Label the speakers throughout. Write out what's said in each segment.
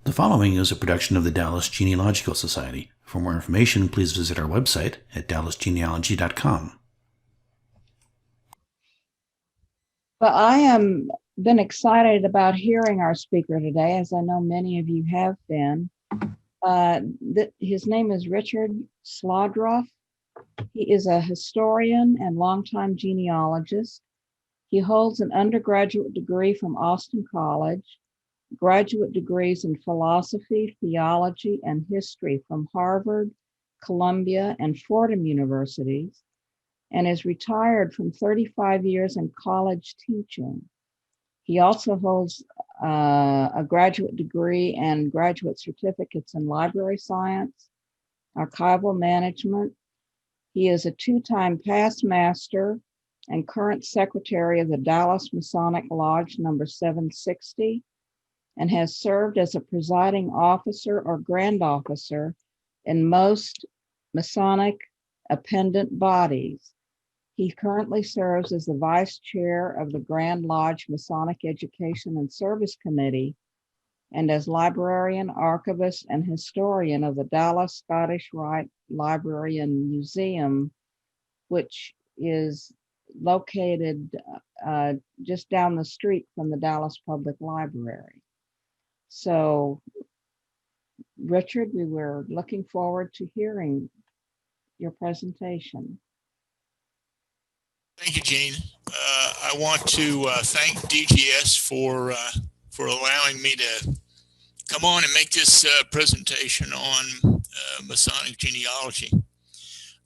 Speaker 1: The following is a production of the Dallas Genealogical Society. For more information, please visit our website at dallasgenealogy.com.
Speaker 2: Well, I am been excited about hearing our speaker today, as I know many of you have been. His name is Richard Schlaudroff. He is a historian and longtime genealogist. He holds an undergraduate degree from Austin College, graduate degrees in philosophy, theology, and history from Harvard, Columbia, and Fordham universities, and is retired from 35 years in college teaching. He also holds a graduate degree and graduate certificates in library science, archival management. He is a two-time past master and current secretary of the Dallas Masonic Lodge number 760, and has served as a presiding officer or grand officer in most Masonic appendant bodies. He currently serves as the vice chair of the Grand Lodge Masonic Education and Service Committee and as librarian, archivist, and historian of the Dallas Scottish Rite Librarian Museum, which is located just down the street from the Dallas Public Library. So, Richard, we were looking forward to hearing your presentation.
Speaker 3: Thank you, Jean. I want to thank DGS for allowing me to come on and make this presentation on Masonic genealogy.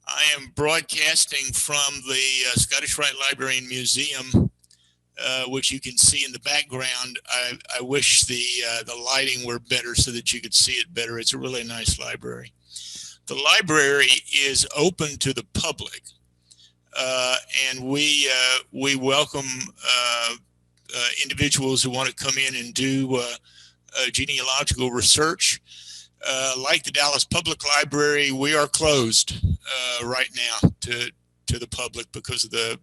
Speaker 3: I am broadcasting from the Scottish Rite Librarian Museum, which you can see in the background. I wish the lighting were better so that you could see it better. It's a really nice library. The library is open to the public. And we welcome individuals who want to come in and do genealogical research. Like the Dallas Public Library, we are closed right now to the public because of the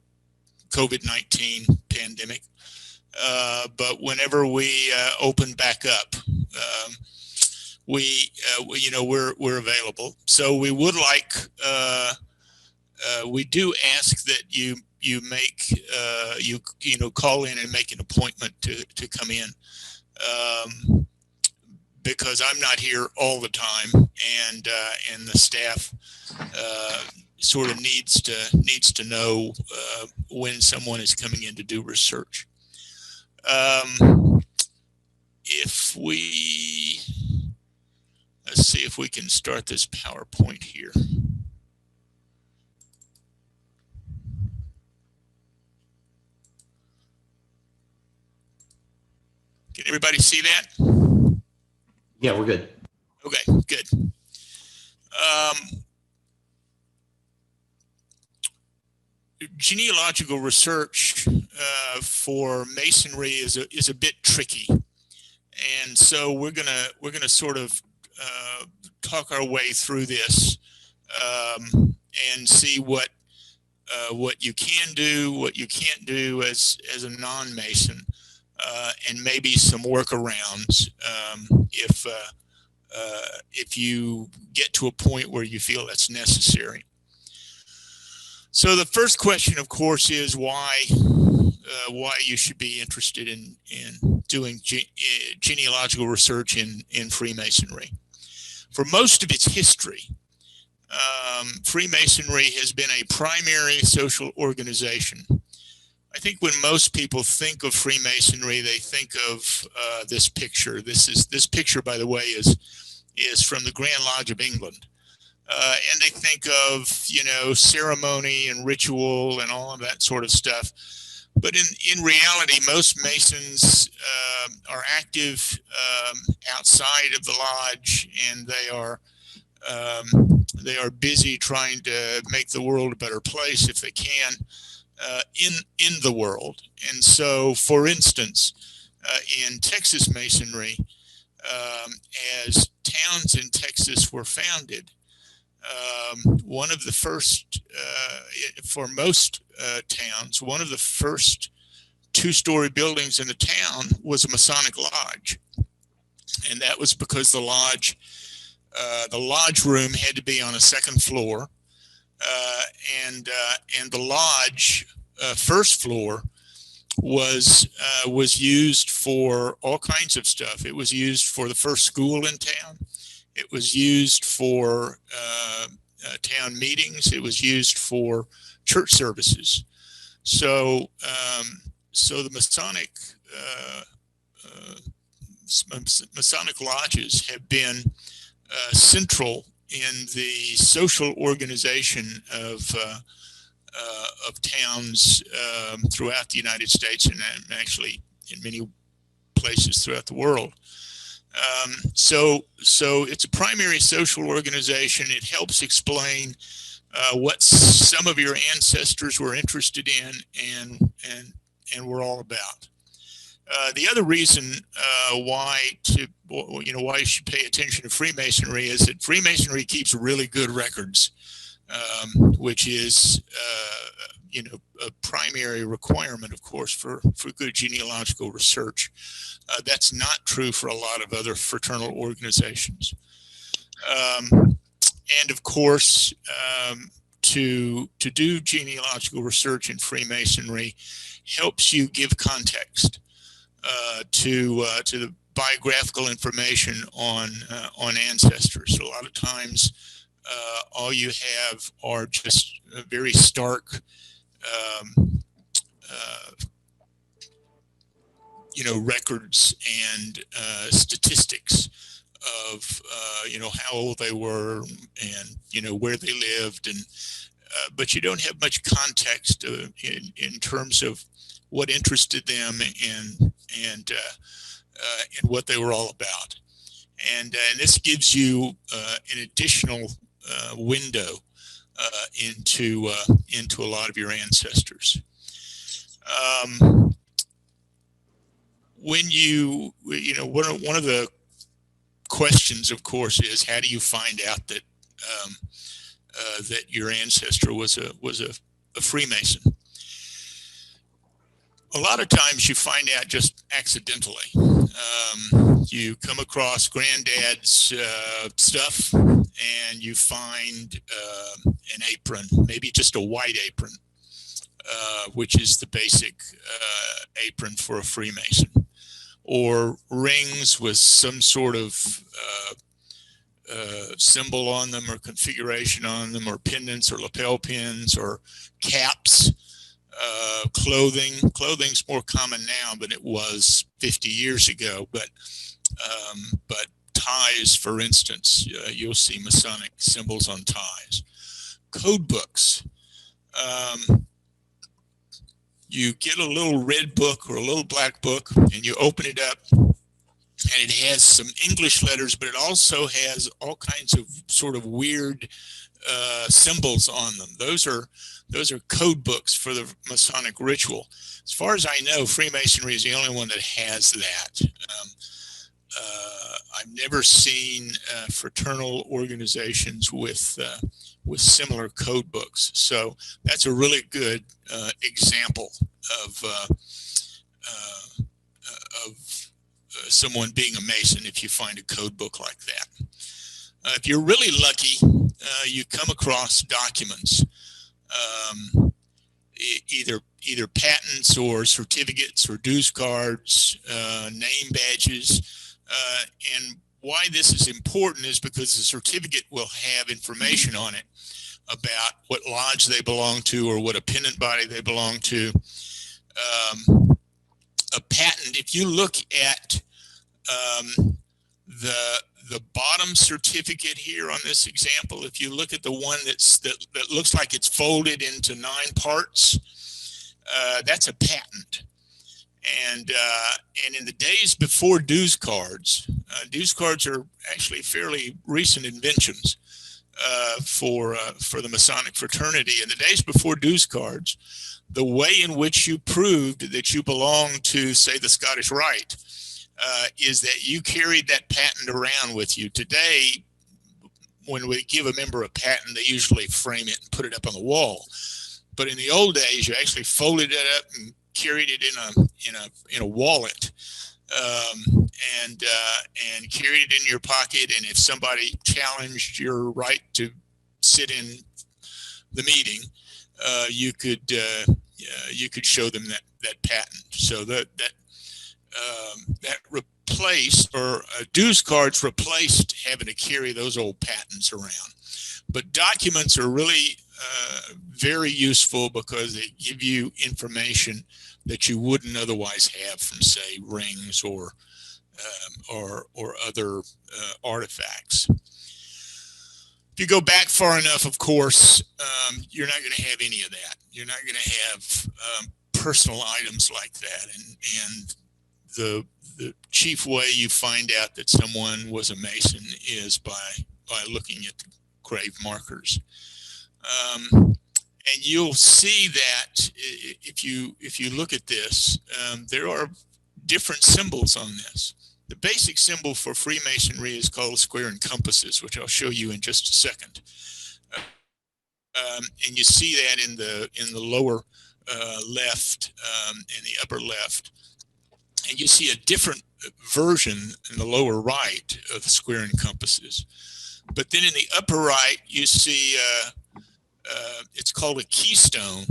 Speaker 3: COVID-19 pandemic. But whenever we open back up, we're available. So we would like. We do ask that you make call in and make an appointment to come in, because I'm not here all the time, and the staff sort of needs to know when someone is coming in to do research. Let's see if we can start this PowerPoint here. Can everybody see that?
Speaker 1: Yeah, we're good.
Speaker 3: Okay, good. Genealogical research for Masonry is a bit tricky, and so we're gonna sort of talk our way through this and see what you can do, what you can't do as a non-Mason. And maybe some workarounds if you get to a point where you feel that's necessary. So the first question, of course, is why you should be interested in doing genealogical research in Freemasonry. For most of its history, Freemasonry has been a primary social organization. I think when most people think of Freemasonry, they think of this picture. This picture, by the way, is from the Grand Lodge of England, and they think of ceremony and ritual and all of that sort of stuff. But in reality, most Masons are active outside of the lodge, and they are busy trying to make the world a better place if they can. In the world. And so, for instance, in Texas Masonry, as towns in Texas were founded, one of the first, for most towns, one of the first two-story buildings in the town was a Masonic lodge. and that was because the lodge room had to be on a second floor, and the lodge first floor was used for all kinds of stuff. It was used for the first school in town. It was used for town meetings. It was used for church services. So the Masonic lodges have been central in the social organization of towns throughout the United States, and actually in many places throughout the world. So it's a primary social organization. It helps explain what some of your ancestors were interested in and were all about. The other reason why you should pay attention to Freemasonry is that Freemasonry keeps really good records, which is a primary requirement, of course, for good genealogical research. That's not true for a lot of other fraternal organizations. And of course, to do genealogical research in Freemasonry helps you give context to the biographical information on ancestors. A lot of times, all you have are just very stark, records and statistics of how old they were and where they lived, and but you don't have much context in terms of what interested them and what they were all about, and this gives you an additional window into a lot of your ancestors. When one of the questions, of course, is how do you find out that that your ancestor was a Freemason? A lot of times you find out just accidentally. You come across granddad's stuff and you find an apron, maybe just a white apron, which is the basic apron for a Freemason, or rings with some sort of symbol on them or configuration on them, or pendants or lapel pins or caps. Clothing's more common now than it was 50 years ago, but ties, for instance, you'll see Masonic symbols on ties. Code books. You get a little red book or a little black book and you open it up, and it has some English letters, but it also has all kinds of sort of weird symbols on them. Those are code books for the Masonic ritual. As far as I know, Freemasonry is the only one that has that. I've never seen fraternal organizations with similar code books. So that's a really good example of someone being a Mason if you find a code book like that. If you're really lucky, you come across documents, either patents or certificates or dues cards, name badges, and why this is important is because the certificate will have information on it about what lodge they belong to or what appendant body they belong to. A patent, if you look at the bottom certificate here on this example, if you look at the one that looks like it's folded into 9 parts, that's a patent. And in the days before dues cards are actually fairly recent inventions for the Masonic fraternity. In the days before dues cards, the way in which you proved that you belong to, say, the Scottish Rite, is that you carried that patent around with you. Today, when we give a member a patent, they usually frame it and put it up on the wall. But in the old days, you actually folded it up and carried it in a wallet, and carried it in your pocket. And if somebody challenged your right to sit in the meeting, you could show them that patent. So that replaced, or dues cards replaced having to carry those old patents around. But documents are really very useful because they give you information that you wouldn't otherwise have from, say, rings or other artifacts. If you go back far enough, of course, you're not going to have any of that. You're not going to have personal items like that. And the chief way you find out that someone was a Mason is by looking at the grave markers. And you'll see that if you look at this, there are different symbols on this. The basic symbol for Freemasonry is called square and compasses, which I'll show you in just a second. And you see that in the lower left and the upper left. And you see a different version in the lower right of the square and compasses. But then in the upper right, you see it's called a keystone.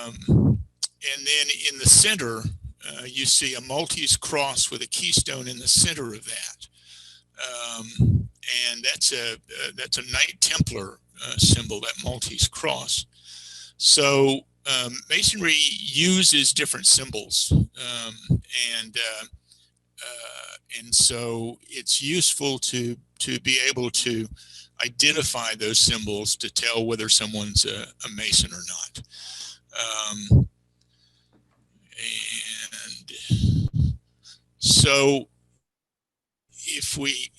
Speaker 3: And then in the center, you see a Maltese cross with a keystone in the center of that. And that's a Knight Templar symbol, that Maltese cross. So Masonry uses different symbols, and so it's useful to be able to identify those symbols to tell whether someone's a Mason or not. And so if we,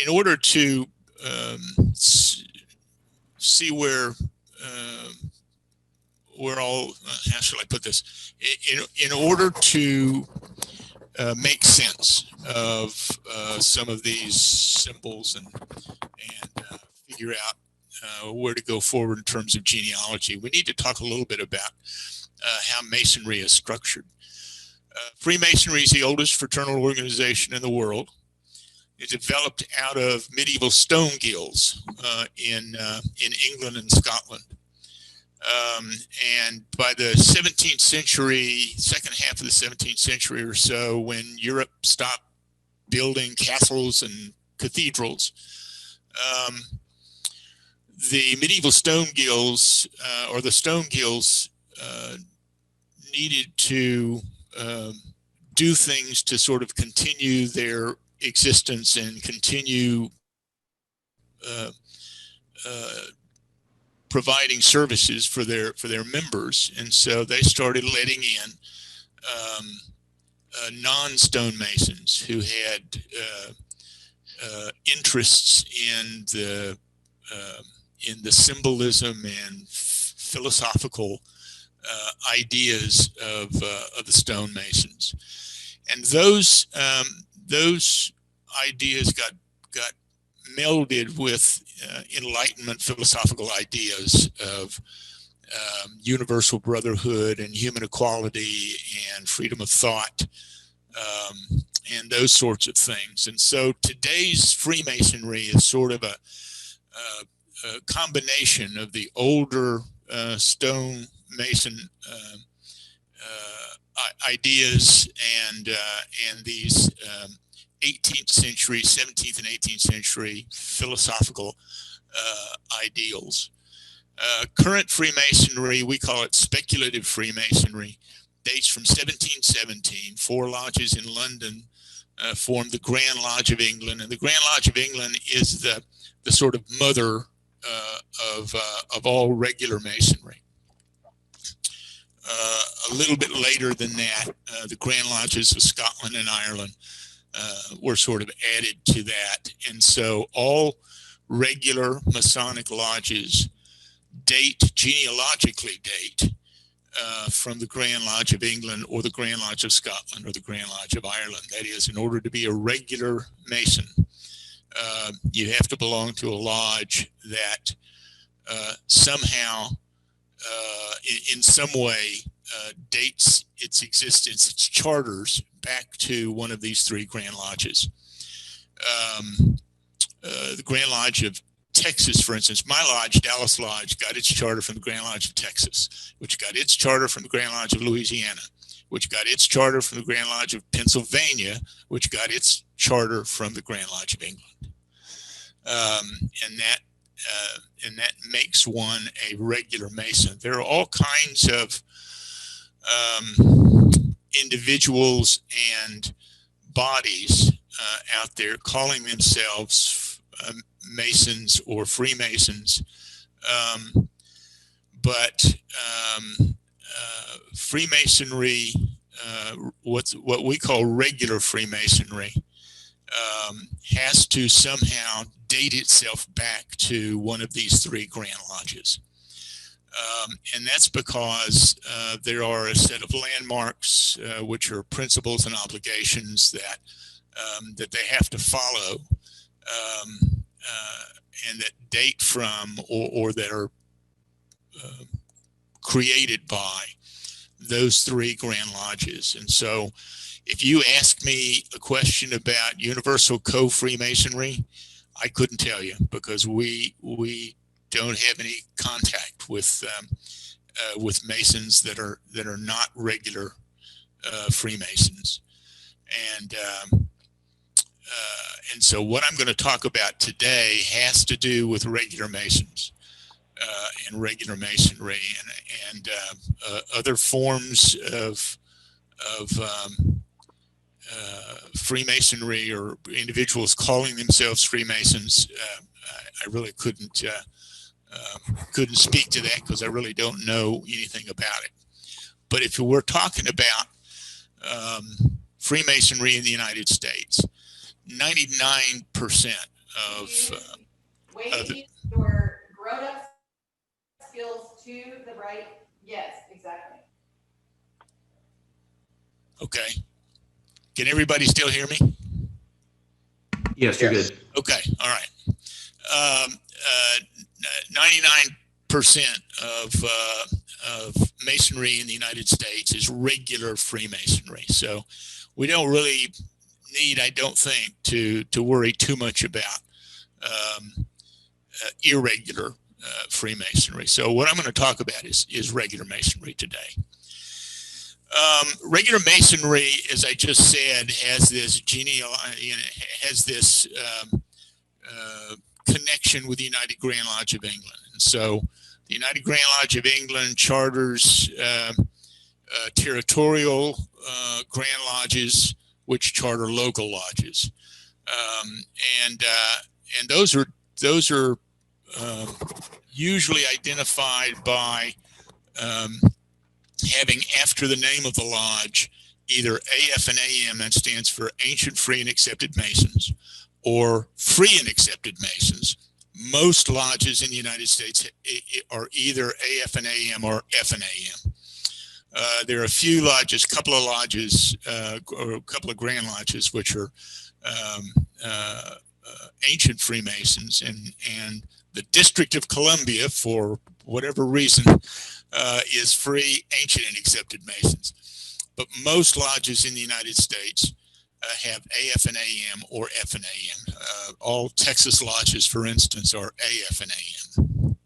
Speaker 3: in order to see where all, how shall I put this? In order to make sense of some of these symbols and figure out where to go forward in terms of genealogy, we need to talk a little bit about how Masonry is structured. Freemasonry is the oldest fraternal organization in the world. It developed out of medieval stone guilds in England and Scotland. And by the 17th century, second half of the 17th century or so, when Europe stopped building castles and cathedrals, the medieval stone guilds, or the stone guilds, needed to do things to sort of continue their existence and continue providing services for their members. And so they started letting in non-stonemasons who had interests in the symbolism and philosophical ideas of the stonemasons. And those ideas got melded with Enlightenment philosophical ideas of universal brotherhood and human equality and freedom of thought, and those sorts of things. And so today's Freemasonry is sort of a combination of the older stonemason ideas and these 18th century, 17th and 18th century philosophical ideals. Current Freemasonry, we call it speculative Freemasonry, dates from 1717. 4 lodges in London formed the Grand Lodge of England, and the Grand Lodge of England is the sort of mother of all regular Masonry. A little bit later than that, the Grand Lodges of Scotland and Ireland were sort of added to that. And so all regular Masonic lodges genealogically date from the Grand Lodge of England or the Grand Lodge of Scotland or the Grand Lodge of Ireland. That is, in order to be a regular Mason, you have to belong to a lodge that somehow, in some way, dates its existence, its charters, back to one of these three Grand Lodges. The Grand Lodge of Texas, for instance, my lodge, Dallas Lodge, got its charter from the Grand Lodge of Texas, which got its charter from the Grand Lodge of Louisiana, which got its charter from the Grand Lodge of Pennsylvania, which got its charter from the Grand Lodge of England. And that makes one a regular Mason. There are all kinds of individuals and bodies out there calling themselves Masons or Freemasons, but Freemasonry, what we call regular Freemasonry, has to somehow date itself back to one of these three Grand Lodges. And that's because there are a set of landmarks, which are principles and obligations that they have to follow, and that date from or that are created by those three Grand Lodges. And so if you ask me a question about Universal Co-Freemasonry, I couldn't tell you, because we don't have any contact with Masons that are not regular Freemasons, and so what I'm going to talk about today has to do with regular Masons and regular Masonry and other forms of Freemasonry, or individuals calling themselves Freemasons. I really couldn't speak to that because I really don't know anything about it. But if we're talking about Freemasonry in the United States, 99% of
Speaker 4: your grown-up skills to the right. Yes, exactly.
Speaker 3: Okay. Can everybody still hear me?
Speaker 1: Yes, you're good.
Speaker 3: Okay. All right. 99% of Masonry in the United States is regular Freemasonry. So we don't really need, I don't think, to worry too much about irregular Freemasonry. So what I'm going to talk about is regular Masonry today. Regular Masonry, as I just said, has this connection with the United Grand Lodge of England. And so the United Grand Lodge of England charters territorial Grand Lodges, which charter local lodges, and those are usually identified by having, after the name of the lodge, either AF and AM, that stands for Ancient, Free, and Accepted Masons, or Free and Accepted Masons. Most lodges in the United States are either AF and AM or F and AM. There are a few lodges, couple of lodges, or a couple of Grand Lodges, which are Ancient Freemasons, and the District of Columbia, for whatever reason, is Free, Ancient, and Accepted Masons. But most lodges in the United States have AF and AM or F and AM. All Texas lodges, for instance, are AF and AM.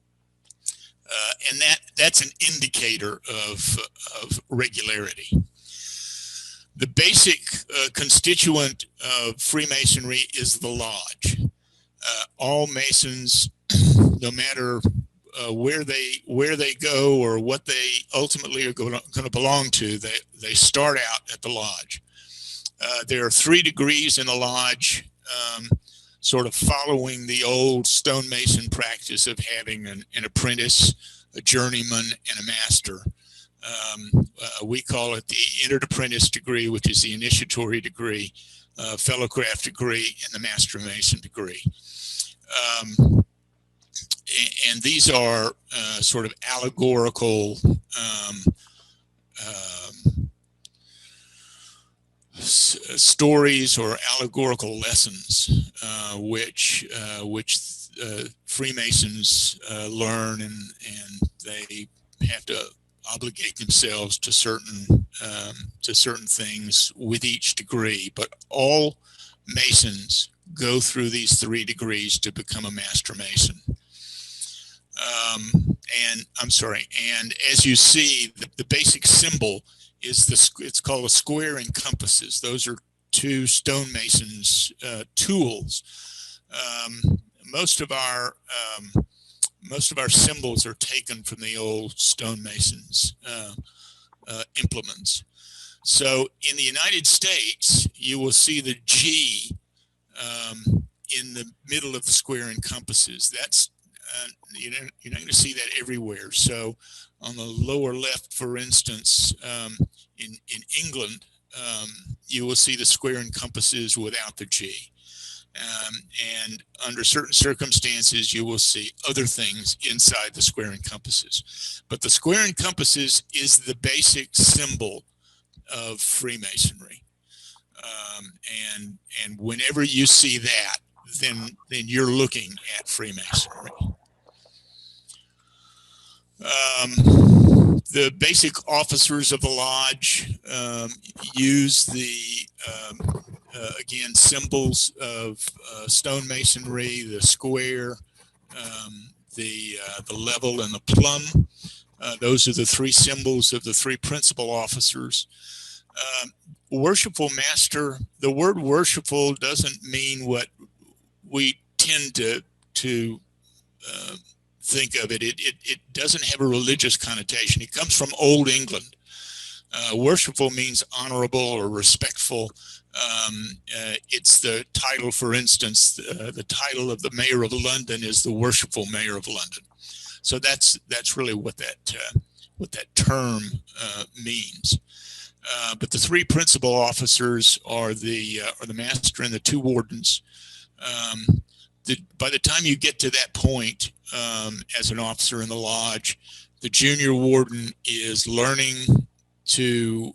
Speaker 3: And that's an indicator of regularity. The basic constituent of Freemasonry is the lodge. All Masons, no matter where they go or what they ultimately are going to belong to, they start out at the lodge. There are 3 degrees in the lodge, sort of following the old stonemason practice of having an apprentice, a journeyman, and a master. We call it the entered apprentice degree, which is the initiatory degree, fellowcraft degree, and the master mason degree. And these are sort of allegorical stories or allegorical lessons, which Freemasons learn, and they have to obligate themselves to certain things with each degree, but all Masons go through these 3 degrees to become a Master Mason. And as you see, the basic symbol is it's called a square and compasses. Those are 2 stonemasons tools. Most of our symbols are taken from the old stonemasons implements. So in the United States, you will see the G in the middle of the square and compasses. That's you're not going to see that everywhere. So on the lower left, for instance, in England, you will see the square and compasses without the G. And under certain circumstances, you will see other things inside the square and compasses. But the square and compasses is the basic symbol of Freemasonry. And whenever you see that, then you're looking at Freemasonry. The basic officers of the lodge use the again, symbols of stonemasonry, the square, the level, and the plumb. Those are the 3 symbols of the 3 principal officers. Worshipful master, the word worshipful doesn't mean what we tend to think of it. It doesn't have a religious connotation. It comes from Old England. Worshipful means honorable or respectful. It's the title, for instance, the title of the mayor of London is the worshipful mayor of London. So that's really what that term means. But the 3 principal officers are the master and the 2 wardens. By the time you get to that point, as an officer in the lodge, the junior warden is learning to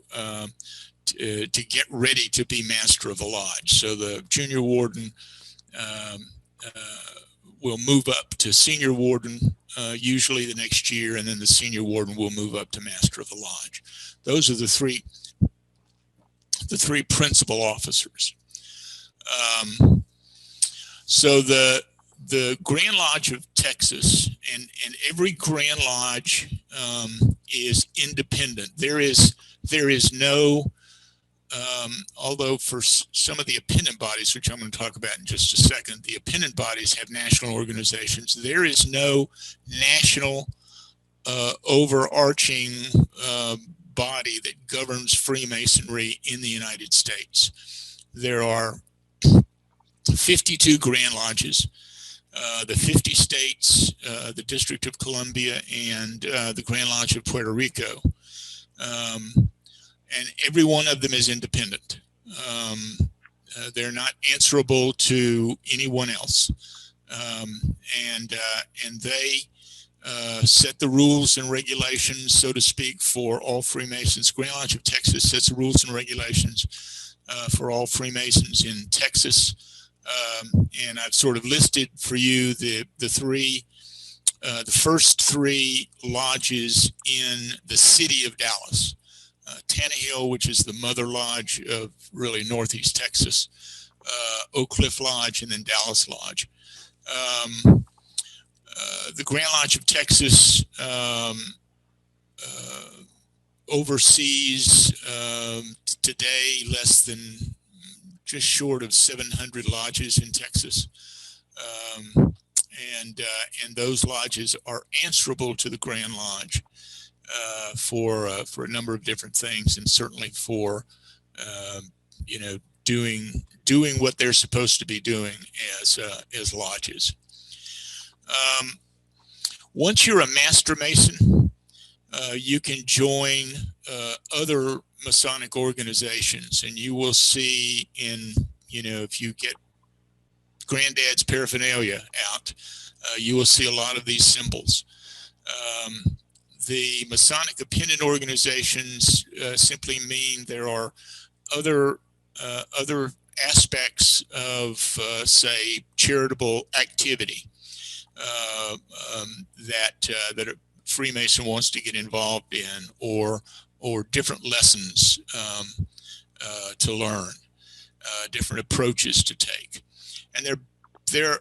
Speaker 3: get ready to be master of the lodge. So the junior warden will move up to senior warden usually the next year, and then the senior warden will move up to master of the lodge. Those are the three principal officers. So the Grand Lodge of Texas, and every Grand Lodge is independent. There is no, although for some of the appendant bodies, which I'm going to talk about in just a second, the appendant bodies have national organizations. There is no national overarching body that governs Freemasonry in the United States. There are 52 Grand Lodges, the 50 states, the District of Columbia, and the Grand Lodge of Puerto Rico. And every one of them is independent. They're not answerable to anyone else. And they set the rules and regulations, so to speak, for all Freemasons. Grand Lodge of Texas sets the rules and regulations for all Freemasons in Texas. And I've sort of listed for you the first 3 lodges in the city of Dallas. Tannehill, which is the mother lodge of really Northeast Texas, Oak Cliff Lodge, and then Dallas Lodge. The Grand Lodge of Texas oversees today less than just short of 700 lodges in Texas. And those lodges are answerable to the Grand Lodge for a number of different things, and certainly for doing what they're supposed to be doing as lodges. Once you're a Master Mason, you can join other Masonic organizations, and you will see if you get Granddad's paraphernalia out, you will see a lot of these symbols. The Masonic appendant organizations simply mean there are other aspects of, say, charitable activity that are Freemason wants to get involved in, or different lessons to learn, different approaches to take. And there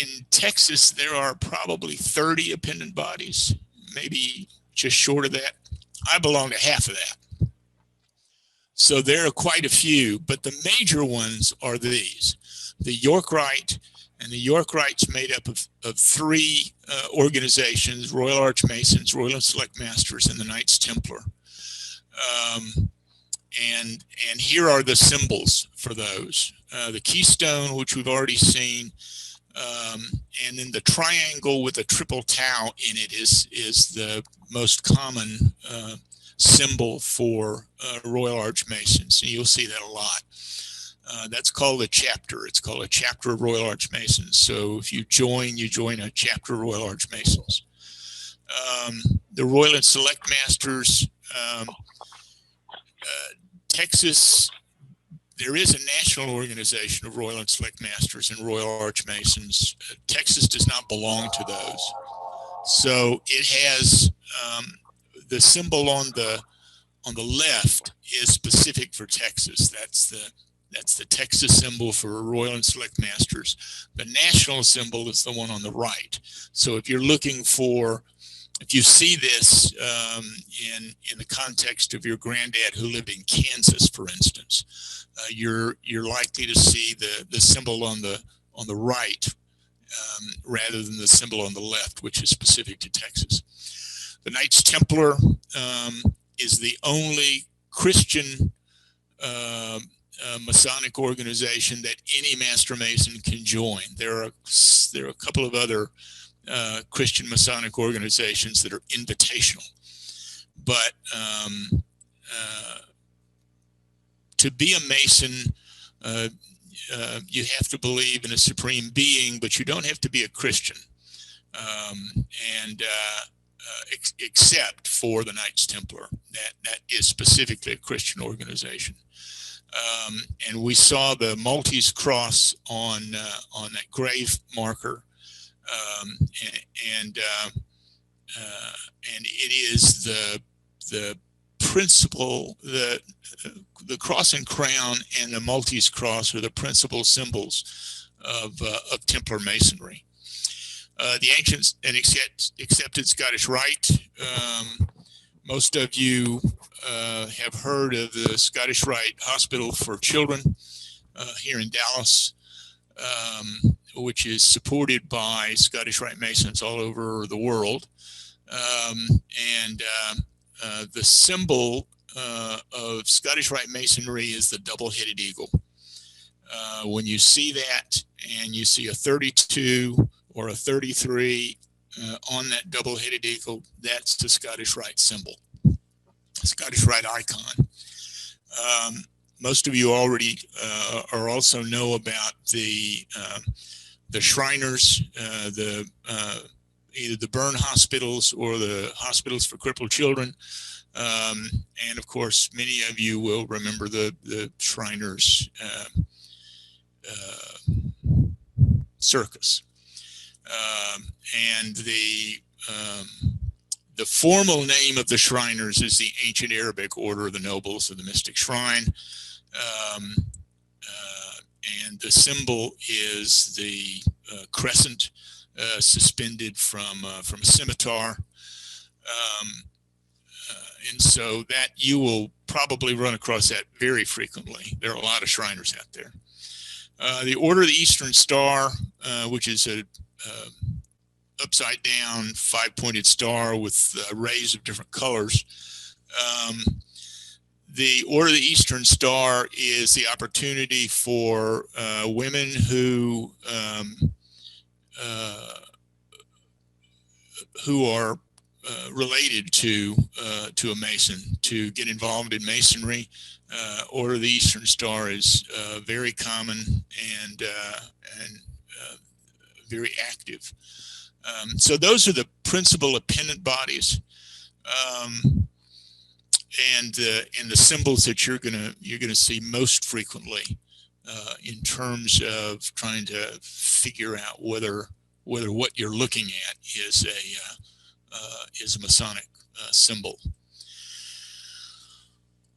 Speaker 3: in Texas, there are probably 30 appendant bodies, maybe just short of that. I belong to half of that. So there are quite a few, but the major ones are these: the York Rite, and the York Rite's made up of three organizations: Royal Arch Masons, Royal and Select Masters, and the Knights Templar. And here are the symbols for those: the keystone, which we've already seen, and then the triangle with a triple tau in it is the most common symbol for Royal Arch Masons. And you'll see that a lot. That's called a chapter. It's called a chapter of Royal Arch Masons. So if you join a chapter of Royal Arch Masons. The Royal and Select Masters, Texas, there is a national organization of Royal and Select Masters and Royal Arch Masons. Texas does not belong to those. So it has the symbol on the left is specific for Texas. That's the Texas symbol for Royal and Select Masters. The national symbol is the one on the right. So if you're looking for, if you see this in the context of your granddad who lived in Kansas, for instance, you're likely to see the symbol on the right rather than the symbol on the left, which is specific to Texas. The Knights Templar is the only Christian Masonic organization that any Master Mason can join. There are a couple of other Christian Masonic organizations that are invitational, but to be a Mason, you have to believe in a supreme being, but you don't have to be a Christian. Except for the Knights Templar, that is specifically a Christian organization. And we saw the Maltese cross on that grave marker, and it is the principal, the cross and crown and the Maltese cross are the principal symbols of Templar Masonry. The ancient and accepted Scottish Rite. Most of you have heard of the Scottish Rite Hospital for Children here in Dallas, which is supported by Scottish Rite Masons all over the world. The symbol of Scottish Rite Masonry is the double-headed eagle. When you see that and you see a 32 or a 33 on that double-headed eagle, that's the Scottish Rite symbol, Scottish Rite icon. Most of you already or also know about the Shriners, either the burn hospitals or the hospitals for crippled children. And of course, many of you will remember the Shriners circus. And the formal name of the Shriners is the Ancient Arabic Order of the Nobles of the Mystic Shrine. And the symbol is the crescent suspended from a scimitar. And so that you will probably run across that very frequently. There are a lot of Shriners out there. The Order of the Eastern Star, which is a upside down 5-pointed star with rays of different colors. The Order of the Eastern Star is the opportunity for women who are related to a Mason to get involved in Masonry. Order of the Eastern Star is very common and very active. So those are the principal appendant bodies, and the symbols that you're gonna see most frequently in terms of trying to figure out whether what you're looking at is is a Masonic symbol.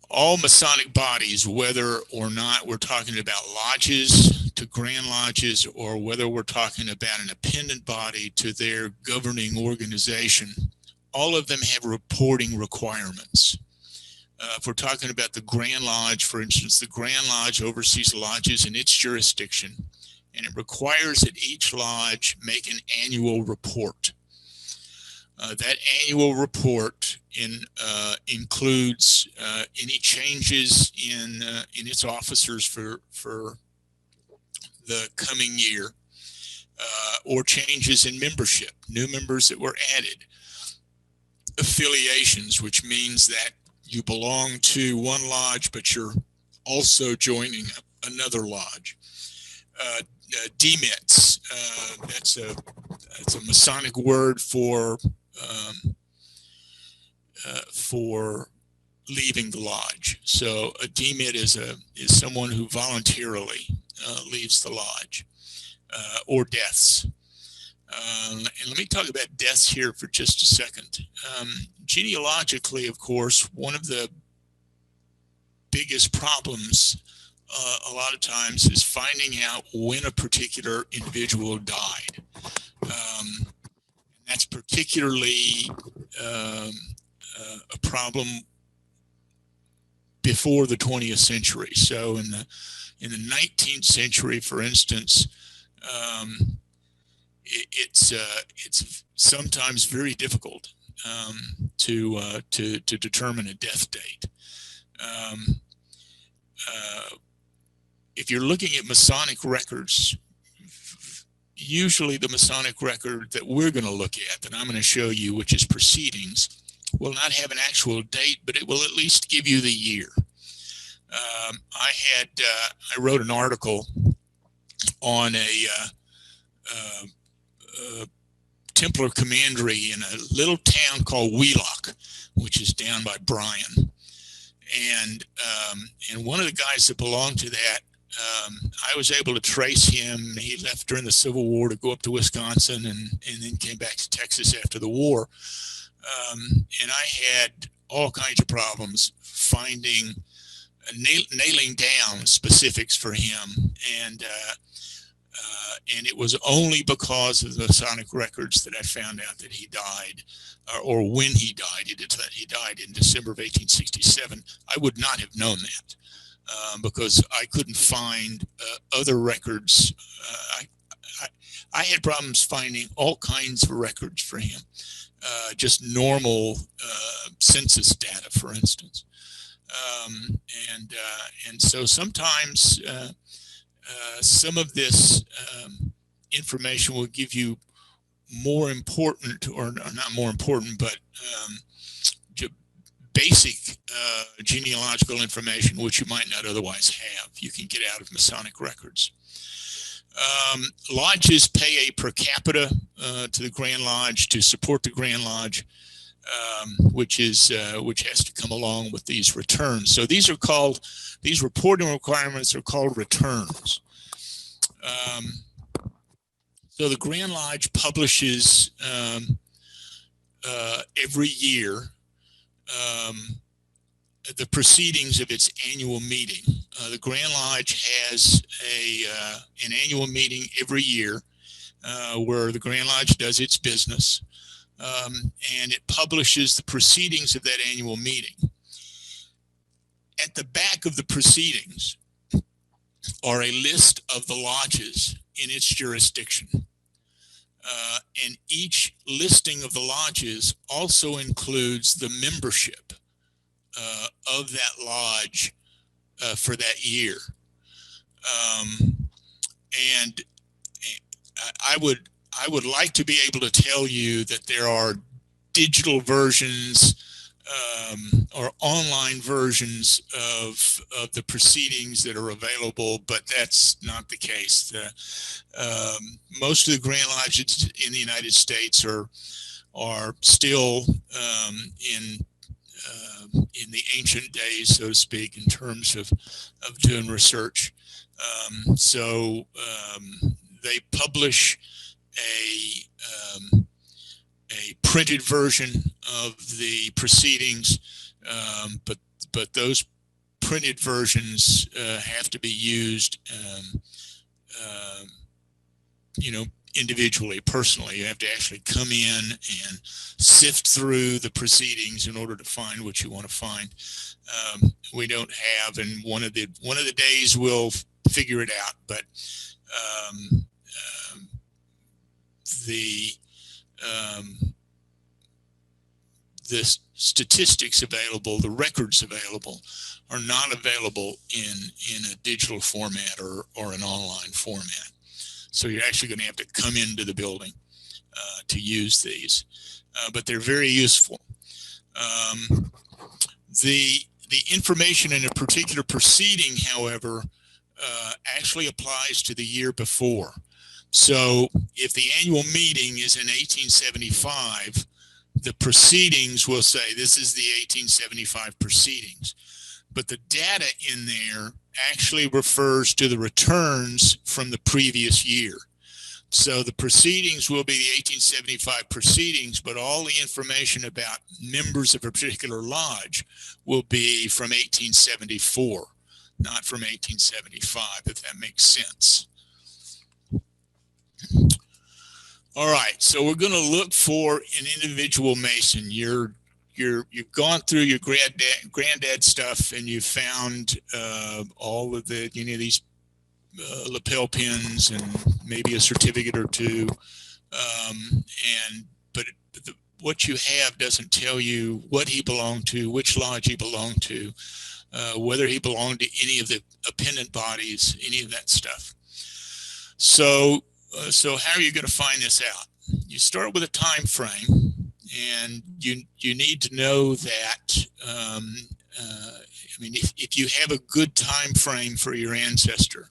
Speaker 3: All Masonic bodies, whether or not we're talking about lodges to grand lodges, or whether we're talking about an appendant body to their governing organization, all of them have reporting requirements. If we're talking about the Grand Lodge, for instance, the Grand Lodge oversees lodges in its jurisdiction, and it requires that each lodge make an annual report. That annual report includes any changes in its officers for the coming year, or changes in membership, new members that were added, affiliations, which means that you belong to one lodge, but you're also joining another lodge. Demits, that's a Masonic word for leaving the lodge. So a demit is someone who voluntarily leaves the lodge, or deaths. And let me talk about deaths here for just a second. Genealogically, of course, one of the biggest problems a lot of times is finding out when a particular individual died. That's particularly a problem before the 20th century. So in the 19th century, for instance, it's sometimes very difficult to determine a death date. If you're looking at Masonic records, usually the Masonic record that we're going to look at, that I'm going to show you, which is proceedings, will not have an actual date, but it will at least give you the year. I wrote an article on a Templar commandery in a little town called Wheelock, which is down by Bryan. And one of the guys that belonged to that, I was able to trace him. He left during the Civil War to go up to Wisconsin, and then came back to Texas after the war. And I had all kinds of problems finding, nailing down specifics for him. And it was only because of the Masonic records that I found out that he died, or when he died. He died in December of 1867. I would not have known that. Because I couldn't find other records. I had problems finding all kinds of records for him, just normal census data, for instance. And so sometimes some of this information will give you more important, or not more important, but basic genealogical information, which you might not otherwise have. You can get out of Masonic records. Lodges pay a per capita to the Grand Lodge to support the Grand Lodge, which has to come along with these returns. So these reporting requirements are called returns. So the Grand Lodge publishes every year the proceedings of its annual meeting. The Grand Lodge has an annual meeting every year where the Grand Lodge does its business, and it publishes the proceedings of that annual meeting. At the back of the proceedings are a list of the lodges in its jurisdiction. And each listing of the lodges also includes the membership of that lodge for that year. And I would like to be able to tell you that there are digital versions or online versions of the proceedings that are available, but that's not the case. Most of the Grand Lodges in the United States are still in the ancient days, so to speak, in terms of doing research. So they publish printed version of the proceedings, but those printed versions have to be used, individually, personally. You have to actually come in and sift through the proceedings in order to find what you want to find. We don't have, and one of the days we'll figure it out, but the statistics available, the records available, are not available in a digital format or an online format. So you're actually going to have to come into the building to use these, but they're very useful. The information in a particular proceeding, however, actually applies to the year before. So if the annual meeting is in 1875, the proceedings will say this is the 1875 proceedings. But the data in there actually refers to the returns from the previous year. So the proceedings will be the 1875 proceedings, but all the information about members of a particular lodge will be from 1874, not from 1875, if that makes sense. All right, so we're going to look for an individual Mason. You've gone through your granddad stuff, and you've found all of the these lapel pins and maybe a certificate or two, but what you have doesn't tell you what he belonged to, which lodge he belonged to, whether he belonged to any of the appendant bodies, any of that stuff. So how are you going to find this out? You start with a time frame, and you need to know that. If you have a good time frame for your ancestor,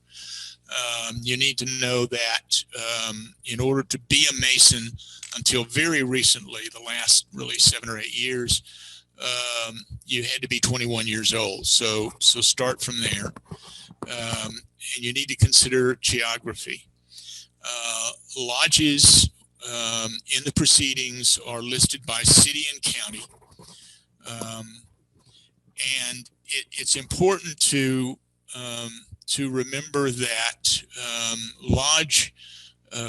Speaker 3: you need to know that in order to be a Mason, until very recently, the last really 7 or 8 years, you had to be 21 years old. So start from there, and you need to consider geography. Lodges in the proceedings are listed by city and county, and it's important to remember that lodge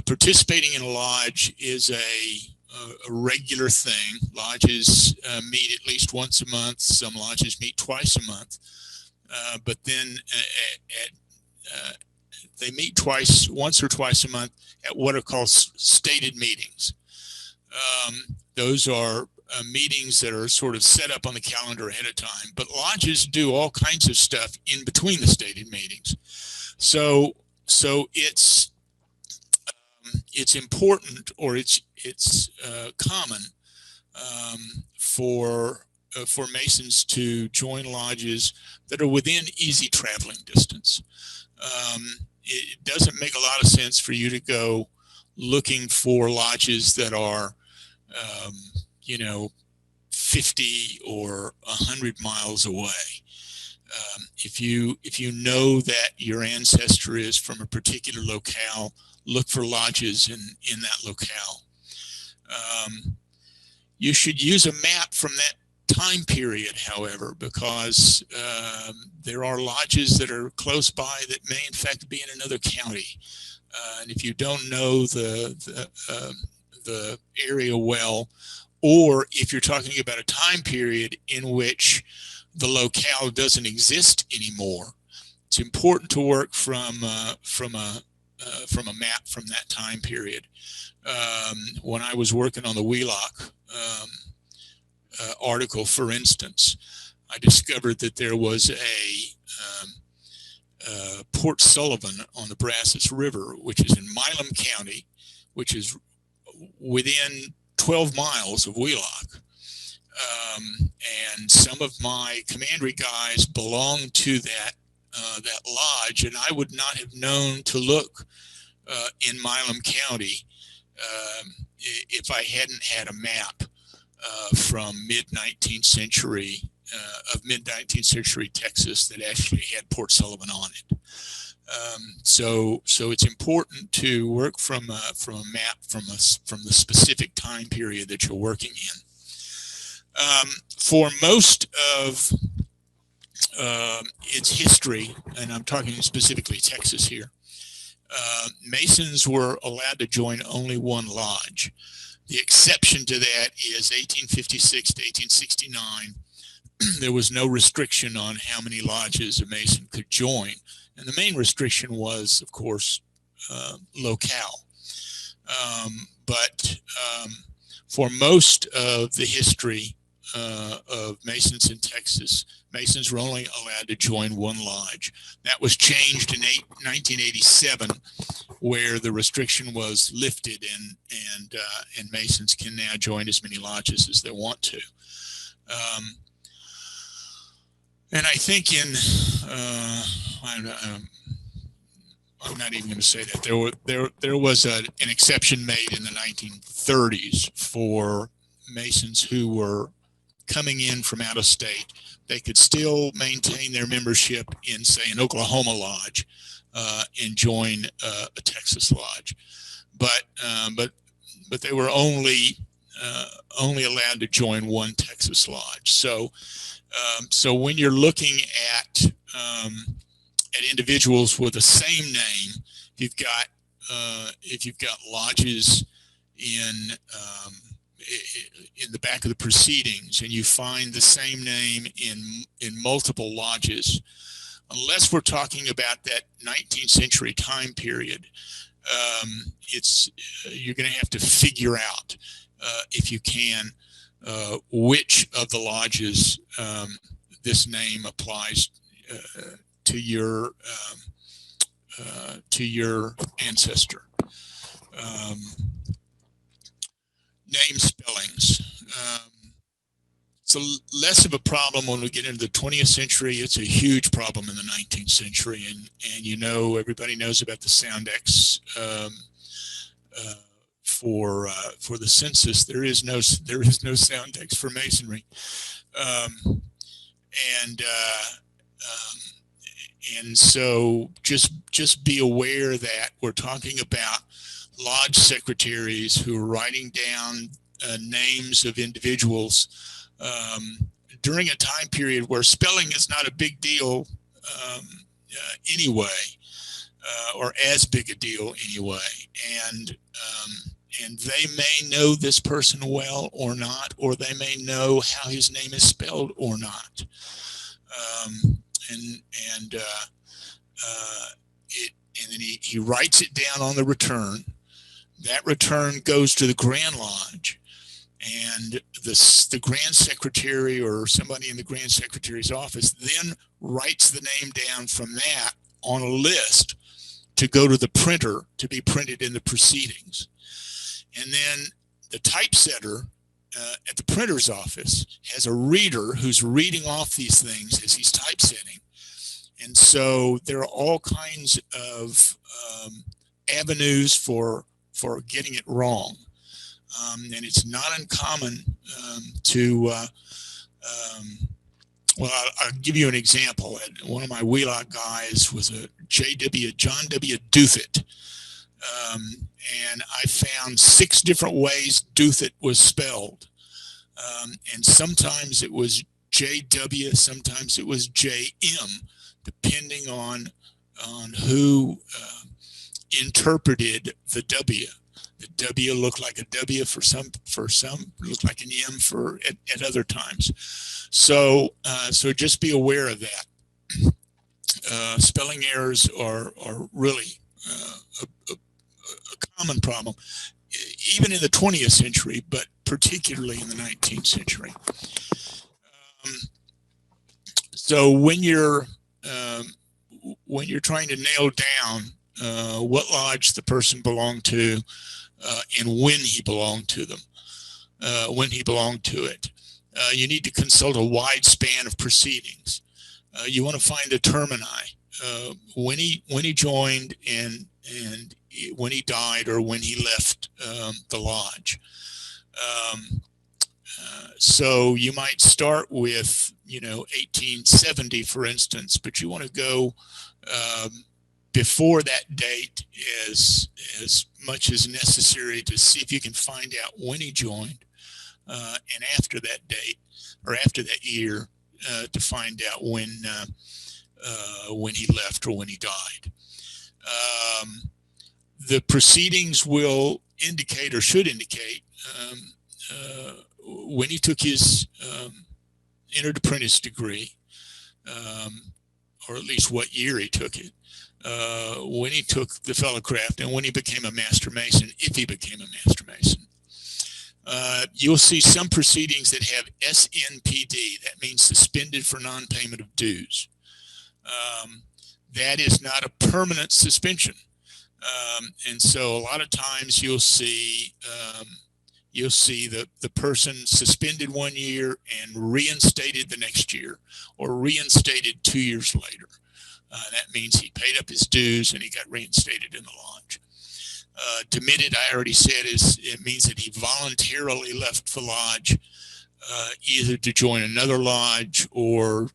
Speaker 3: participating in a lodge is a regular thing. Lodges meet at least once a month. Some lodges meet twice a month, but then they meet once or twice a month at what are called stated meetings. Those are meetings that are sort of set up on the calendar ahead of time, but lodges do all kinds of stuff in between the stated meetings. So it's important, or it's common for Masons to join lodges that are within easy traveling distance. It doesn't make a lot of sense for you to go looking for lodges that are 50 or 100 miles away. If you know that your ancestor is from a particular locale, look for lodges in that locale. You should use a map from that time period, however, because there are lodges that are close by that may in fact be in another county. And if you don't know the area well, or if you're talking about a time period in which the locale doesn't exist anymore, it's important to work from a map from that time period. When I was working on the Wheelock article, for instance, I discovered that there was a Port Sullivan on the Brazos River, which is in Milam County, which is within 12 miles of Wheelock. And some of my commandery guys belonged to that lodge, and I would not have known to look in Milam County if I hadn't had a map from mid-19th century Texas that actually had Port Sullivan on it. So it's important to work from a map from the specific time period that you're working in. For most of its history, and I'm talking specifically Texas here, Masons were allowed to join only one lodge. The exception to that is 1856 to 1869. There was no restriction on how many lodges a Mason could join. And the main restriction was, of course, locale. But for most of the history of Masons in Texas, Masons were only allowed to join one lodge. That was changed in 1987, where the restriction was lifted, and Masons can now join as many lodges as they want to. And I think I'm not even going to say that there was an exception made in the 1930s for Masons who were coming in from out of state. They could still maintain their membership in, say, an Oklahoma lodge and join a Texas lodge, but they were only allowed to join one Texas lodge. So when you're looking at individuals with the same name, if you've got lodges in the back of the proceedings, and you find the same name in multiple lodges, unless we're talking about that 19th century time period, you're going to have to figure out, if you can, which of the lodges this name applies to your ancestor. Name spellings. It's less of a problem when we get into the 20th century. It's a huge problem in the 19th century, and everybody knows about the Sound X for the census. There is no Sound X for Masonry, and so just be aware that we're talking about lodge secretaries who are writing down names of individuals during a time period where spelling is not a big deal anyway, or as big a deal anyway, and they may know this person well or not, or they may know how his name is spelled or not, and then he writes it down on the return. That return goes to the Grand Lodge, and the Grand Secretary or somebody in the Grand Secretary's office then writes the name down from that on a list to go to the printer to be printed in the proceedings. And then the typesetter at the printer's office has a reader who's reading off these things as he's typesetting. And so there are all kinds of avenues for getting it wrong. And it's not uncommon I'll give you an example. One of my Wheelock guys was a John W. Douthat. And I found 6 different ways Douthat was spelled. And sometimes it was JW, sometimes it was JM, depending on who interpreted the W. The W looked like a W for some looked like an M at other times. So just be aware of that. Spelling errors are really a common problem, even in the 20th century, but particularly in the 19th century. So when you're trying to nail down what lodge the person belonged to and when he belonged to them, you need to consult a wide span of proceedings. You want to find the termini, when he joined and when he died or when he left the lodge. So you might start with 1870, for instance, but you want to go before that date as much as necessary to see if you can find out when he joined, and after that date or after that year to find out when he left or when he died. The proceedings will indicate or should indicate when he took his entered apprentice degree, or at least what year he took it, when he took the fellowcraft, and when he became a master mason, if he became a master mason. You'll see some proceedings that have SNPD. That means suspended for non-payment of dues. That is not a permanent suspension. And so a lot of times you'll see the person suspended 1 year and reinstated the next year, or reinstated 2 years later. That means he paid up his dues and he got reinstated in the lodge. Demitted, I already said, it means that he voluntarily left the lodge, either to join another lodge or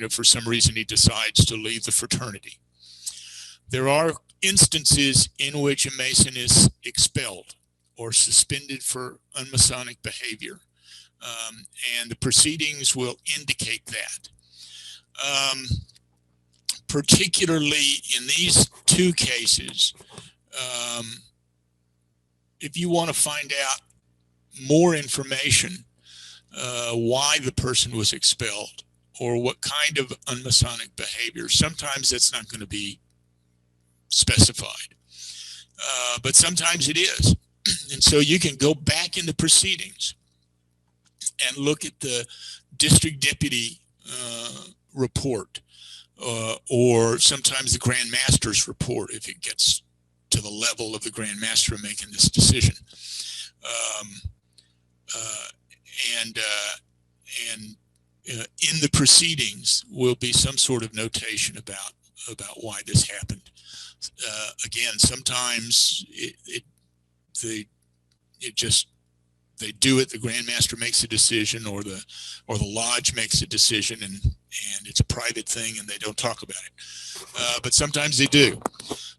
Speaker 3: for some reason he decides to leave the fraternity. There are instances in which a Mason is expelled or suspended for unmasonic behavior, and the proceedings will indicate that. Particularly in these two cases, if you want to find out more information, why the person was expelled or what kind of unmasonic behavior, sometimes that's not going to be specified, but sometimes it is. And so you can go back in the proceedings and look at the district deputy report, or sometimes the Grand Master's report if it gets to the level of the Grand Master making this decision. In the proceedings will be some sort of notation about why this happened. Again, sometimes they do it. The Grand Master makes a decision, or the lodge makes a decision, and it's a private thing, and they don't talk about it. But sometimes they do.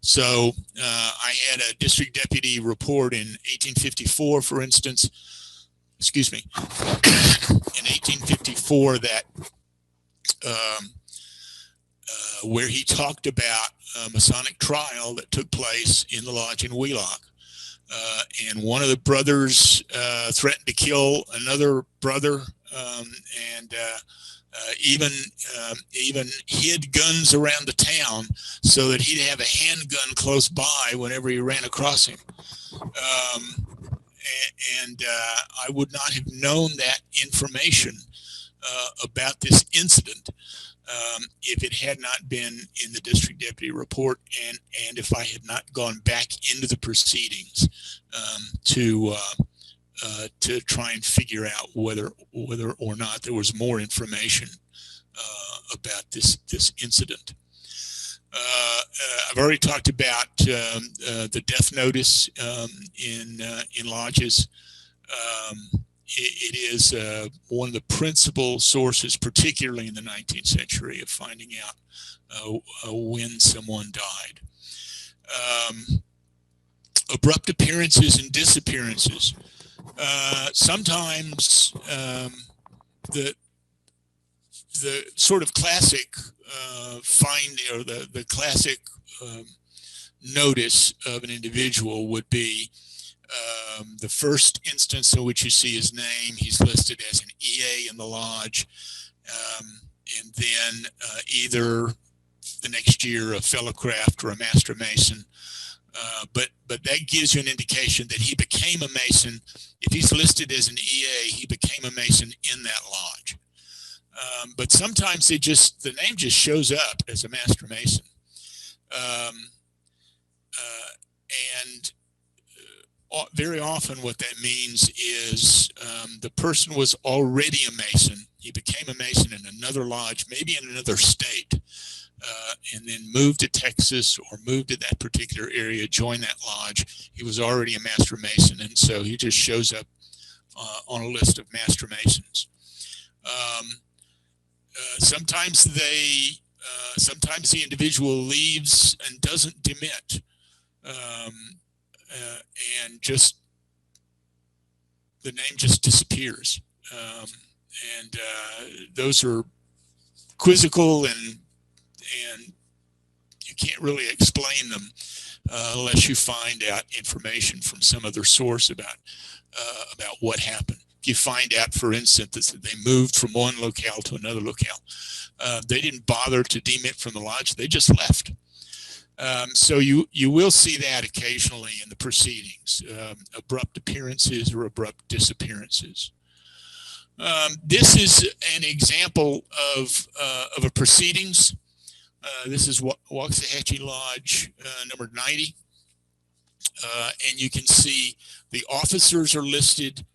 Speaker 3: So I had a district deputy report in 1854, for instance. Excuse me. In 1854, that where he talked about a Masonic trial that took place in the lodge in Wheelock. And one of the brothers threatened to kill another brother, and even hid guns around the town so that he'd have a handgun close by whenever he ran across him. I would not have known that information about this incident if it had not been in the district deputy report, and if I had not gone back into the proceedings to try and figure out whether or not there was more information about this incident. I've already talked about the death notice in lodges. It is one of the principal sources, particularly in the 19th century, of finding out when someone died. Abrupt appearances and disappearances. Sometimes the sort of classic finding, or the classic notice of an individual would be the first instance in which you see his name. He's listed as an EA in the lodge, and then either the next year a fellowcraft or a master mason. But that gives you an indication that he became a mason. If he's listed as an EA, he became a mason in that lodge. But sometimes the name just shows up as a master mason. Very often what that means is the person was already a mason. He became a mason in another lodge, maybe in another state, and then moved to Texas or moved to that particular area, joined that lodge. He was already a master mason, and so he just shows up on a list of master masons. Sometimes they sometimes the individual leaves and doesn't demit, and just the name just disappears. Those are quizzical, and you can't really explain them unless you find out information from some other source about what happened. If you find out, for instance, that they moved from one locale to another locale, they didn't bother to demit from the lodge, they just left. So you will see that occasionally in the proceedings, abrupt appearances or abrupt disappearances. This is an example of a proceedings. This is Waxahachie Lodge number 90. And you can see the officers are listed,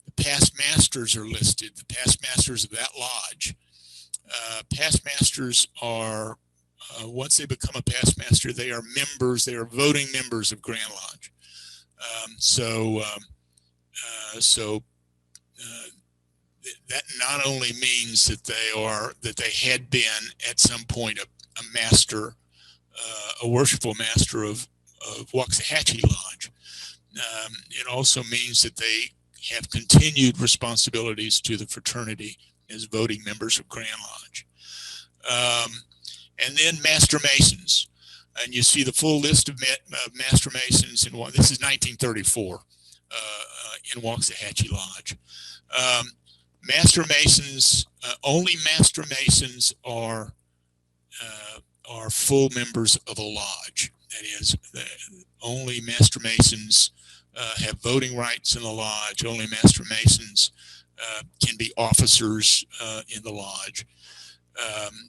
Speaker 3: the past masters are listed, the past masters of that lodge. Past masters are, once they become a past master, they are members, they are voting members of Grand Lodge. That not only means that they had been at some point a master, a worshipful master of Waxahachie Lodge. It also means that they have continued responsibilities to the fraternity as voting members of Grand Lodge. And then Master Masons. And you see the full list of Master Masons in this is 1934 in Waxahachie Lodge. Master Masons, only Master Masons are full members of a lodge. That is, only Master Masons have voting rights in the lodge. Only Master Masons can be officers in the lodge.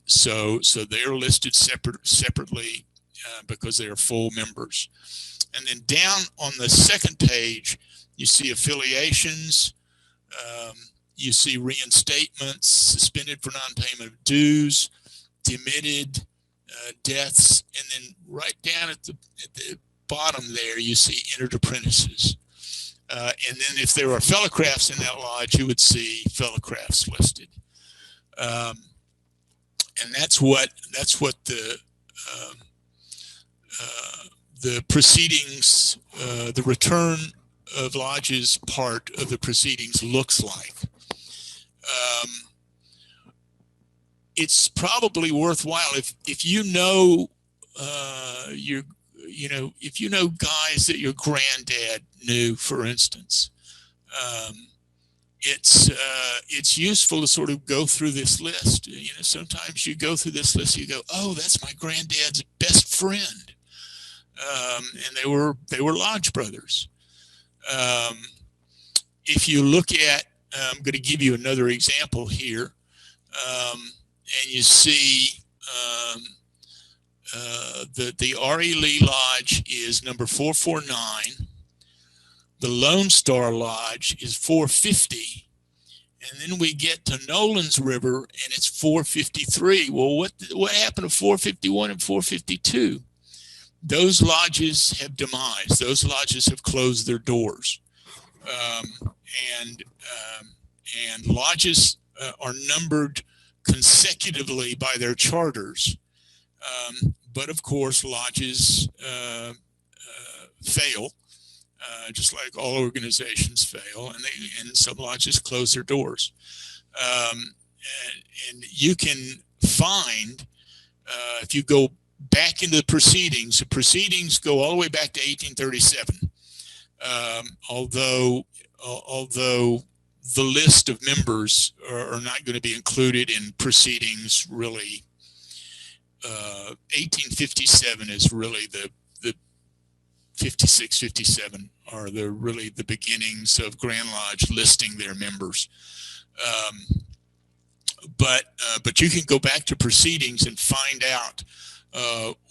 Speaker 3: So they're listed separately because they are full members. And then down on the second page, you see affiliations. You see reinstatements, suspended for non-payment of dues, demitted, deaths, and then right down at the bottom there, you see entered apprentices. And then if there are fellowcrafts in that lodge, you would see fellowcrafts listed. And that's what the proceedings, the return of lodges part of the proceedings looks like. It's probably worthwhile if you know if you know guys that your granddad knew, for instance. It's useful to sort of go through this list. You know, sometimes you go through this list, you go, oh, that's my granddad's best friend, and they were lodge brothers. If you look at, I'm going to give you another example here, and you see the R.E. Lee Lodge is number 449. The Lone Star Lodge is 450. And then we get to Nolan's River and it's 453. Well, what happened to 451 and 452? Those lodges have demised. Those lodges have closed their doors. And lodges are numbered consecutively by their charters. But of course, lodges fail, just like all organizations fail, and some lodges close their doors. And you can find, if you go back into the proceedings go all the way back to 1837. Although the list of members are not going to be included in proceedings, really. 1857 is really the 56, 57 are really the beginnings of Grand Lodge listing their members. But you can go back to proceedings and find out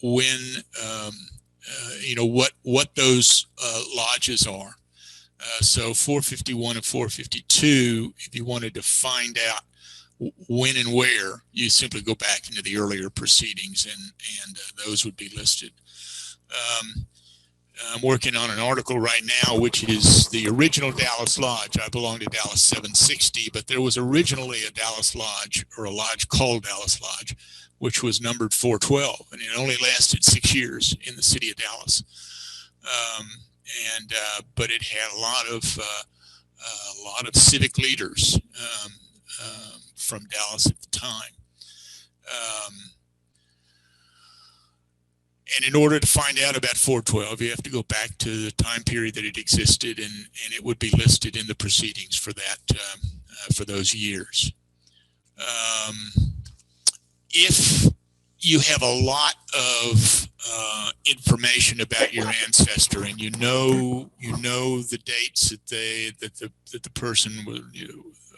Speaker 3: when what those lodges are. So 451 and 452, if you wanted to find out when and where, you simply go back into the earlier proceedings and those would be listed. I'm working on an article right now, which is the original Dallas Lodge. I belong to Dallas 760, but there was originally a Dallas Lodge, or a lodge called Dallas Lodge, which was numbered 412, and it only lasted 6 years in the city of Dallas. But it had a lot of civic leaders from Dallas at the time. And in order to find out about 412, you have to go back to the time period that it existed, and it would be listed in the proceedings for that for those years. If you have a lot of information about your ancestor, and you know the dates that the person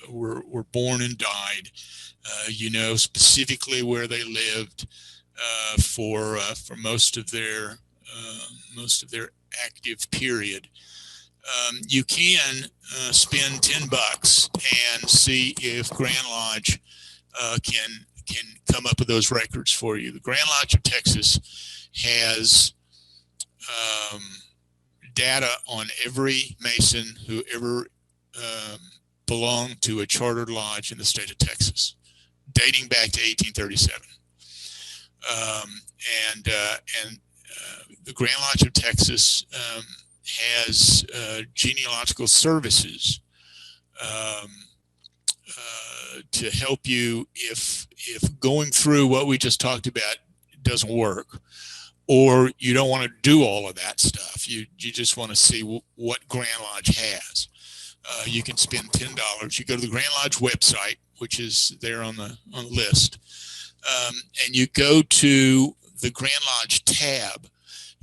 Speaker 3: were born and died, you know specifically where they lived for most of their active period. You can spend $10 and see if Grand Lodge can come up with those records for you. The Grand Lodge of Texas has data on every Mason who ever belonged to a chartered lodge in the state of Texas, dating back to 1837. The Grand Lodge of Texas has genealogical services to help you if going through what we just talked about doesn't work, or you don't want to do all of that stuff. You just want to see what Grand Lodge has. You can spend $10. You go to the Grand Lodge website, which is there on the list, and you go to the Grand Lodge tab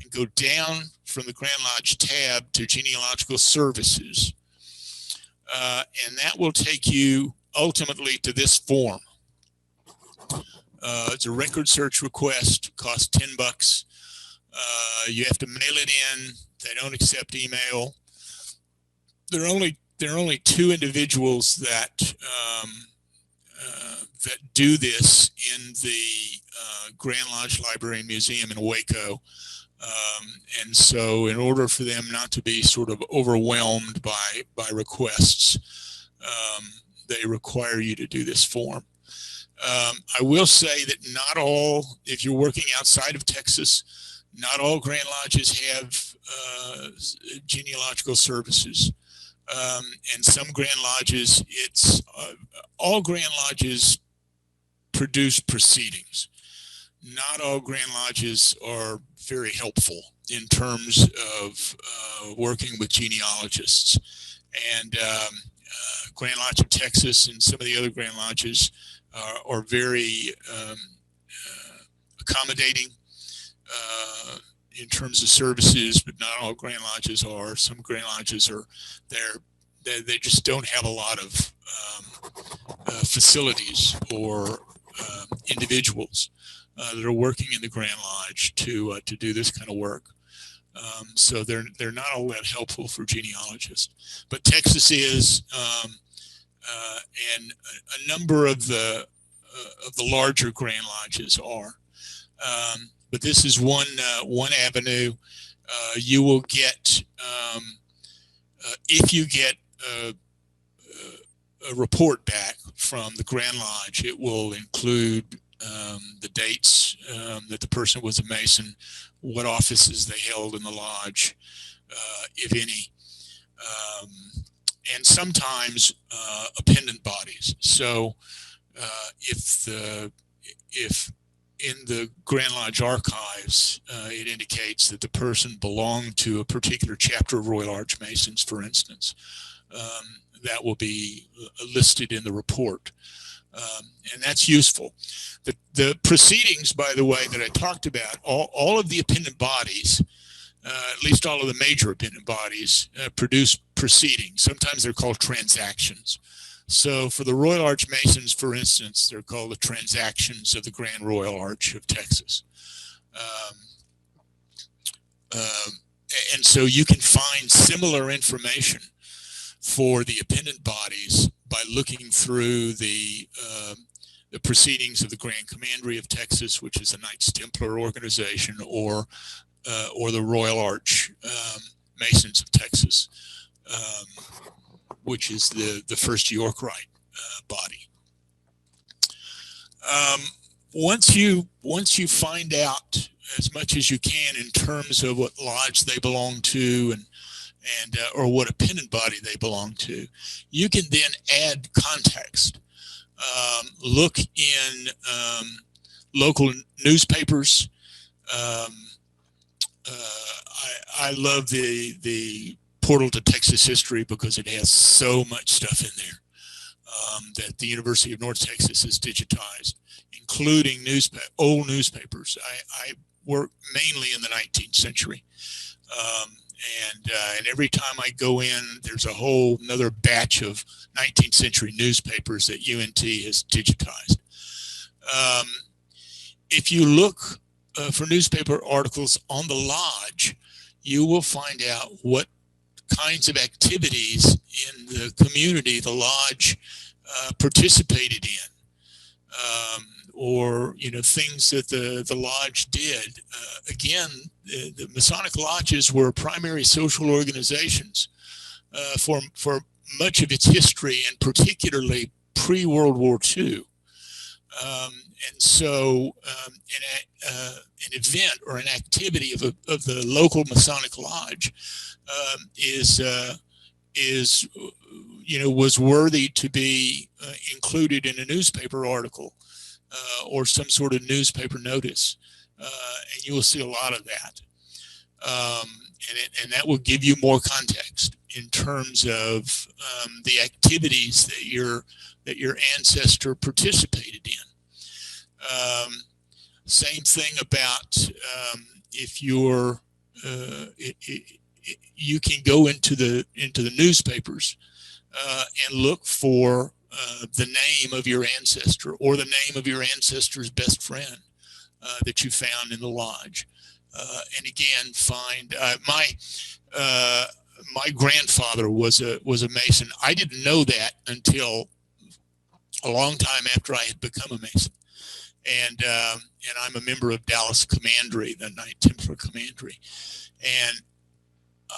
Speaker 3: and go down from the Grand Lodge tab to genealogical services, and that will take you ultimately to this form. It's a record search request, costs $10. You have to mail it in. They don't accept email. There are only 2 individuals that do this in the Grand Lodge Librarian Museum in Waco. And so in order for them not to be sort of overwhelmed by requests, they require you to do this form. I will say that not all, if you're working outside of Texas, not all Grand Lodges have genealogical services. And some Grand Lodges, all Grand Lodges produce proceedings. Not all Grand Lodges are very helpful in terms of working with genealogists. And Grand Lodge of Texas and some of the other Grand Lodges are very accommodating in terms of services, but not all Grand Lodges are. Some Grand Lodges are they just don't have a lot of facilities or individuals that are working in the Grand Lodge to do this kind of work. So they're not all that helpful for genealogists, but Texas is, and a number of the larger Grand Lodges are. But this is one avenue. You will get, if you get a report back from the Grand Lodge, it will include the dates that the person was a Mason, what offices they held in the lodge, if any, and sometimes appendant bodies. So if in the Grand Lodge archives, it indicates that the person belonged to a particular chapter of Royal Arch Masons, for instance, that will be listed in the report. And that's useful. The proceedings, by the way, that I talked about, all of the appendant bodies, at least all of the major appendant bodies, produce proceedings. Sometimes they're called transactions. So for the Royal Arch Masons, for instance, they're called the transactions of the Grand Royal Arch of Texas. And so you can find similar information for the appendant bodies by looking through the proceedings of the Grand Commandery of Texas, which is a Knights Templar organization, or the Royal Arch Masons of Texas, which is the First York Rite body. once you find out as much as you can in terms of what lodge they belong to and or what appendant body they belong to, you can then add context. Look in local newspapers. I love the portal to Texas history because it has so much stuff in there that the University of North Texas has digitized, including old newspapers. I work mainly in the 19th century. And every time I go in, there's a whole another batch of 19th century newspapers that UNT has digitized. If you look for newspaper articles on the lodge, you will find out what kinds of activities in the community the lodge participated in. Or things that the lodge did. Again, the Masonic lodges were primary social organizations for much of its history, and particularly pre-World War II. And so an event or an activity of the local Masonic lodge was worthy to be included in a newspaper article. Or some sort of newspaper notice, and you will see a lot of that, and that will give you more context in terms of the activities that your ancestor participated in. Same thing about if you're you can go into the newspapers and look for the name of your ancestor or the name of your ancestor's best friend that you found in the lodge. And again, find my grandfather was a Mason. I didn't know that until a long time after I had become a Mason. And I'm a member of Dallas Commandery, the Knight Templar Commandery. And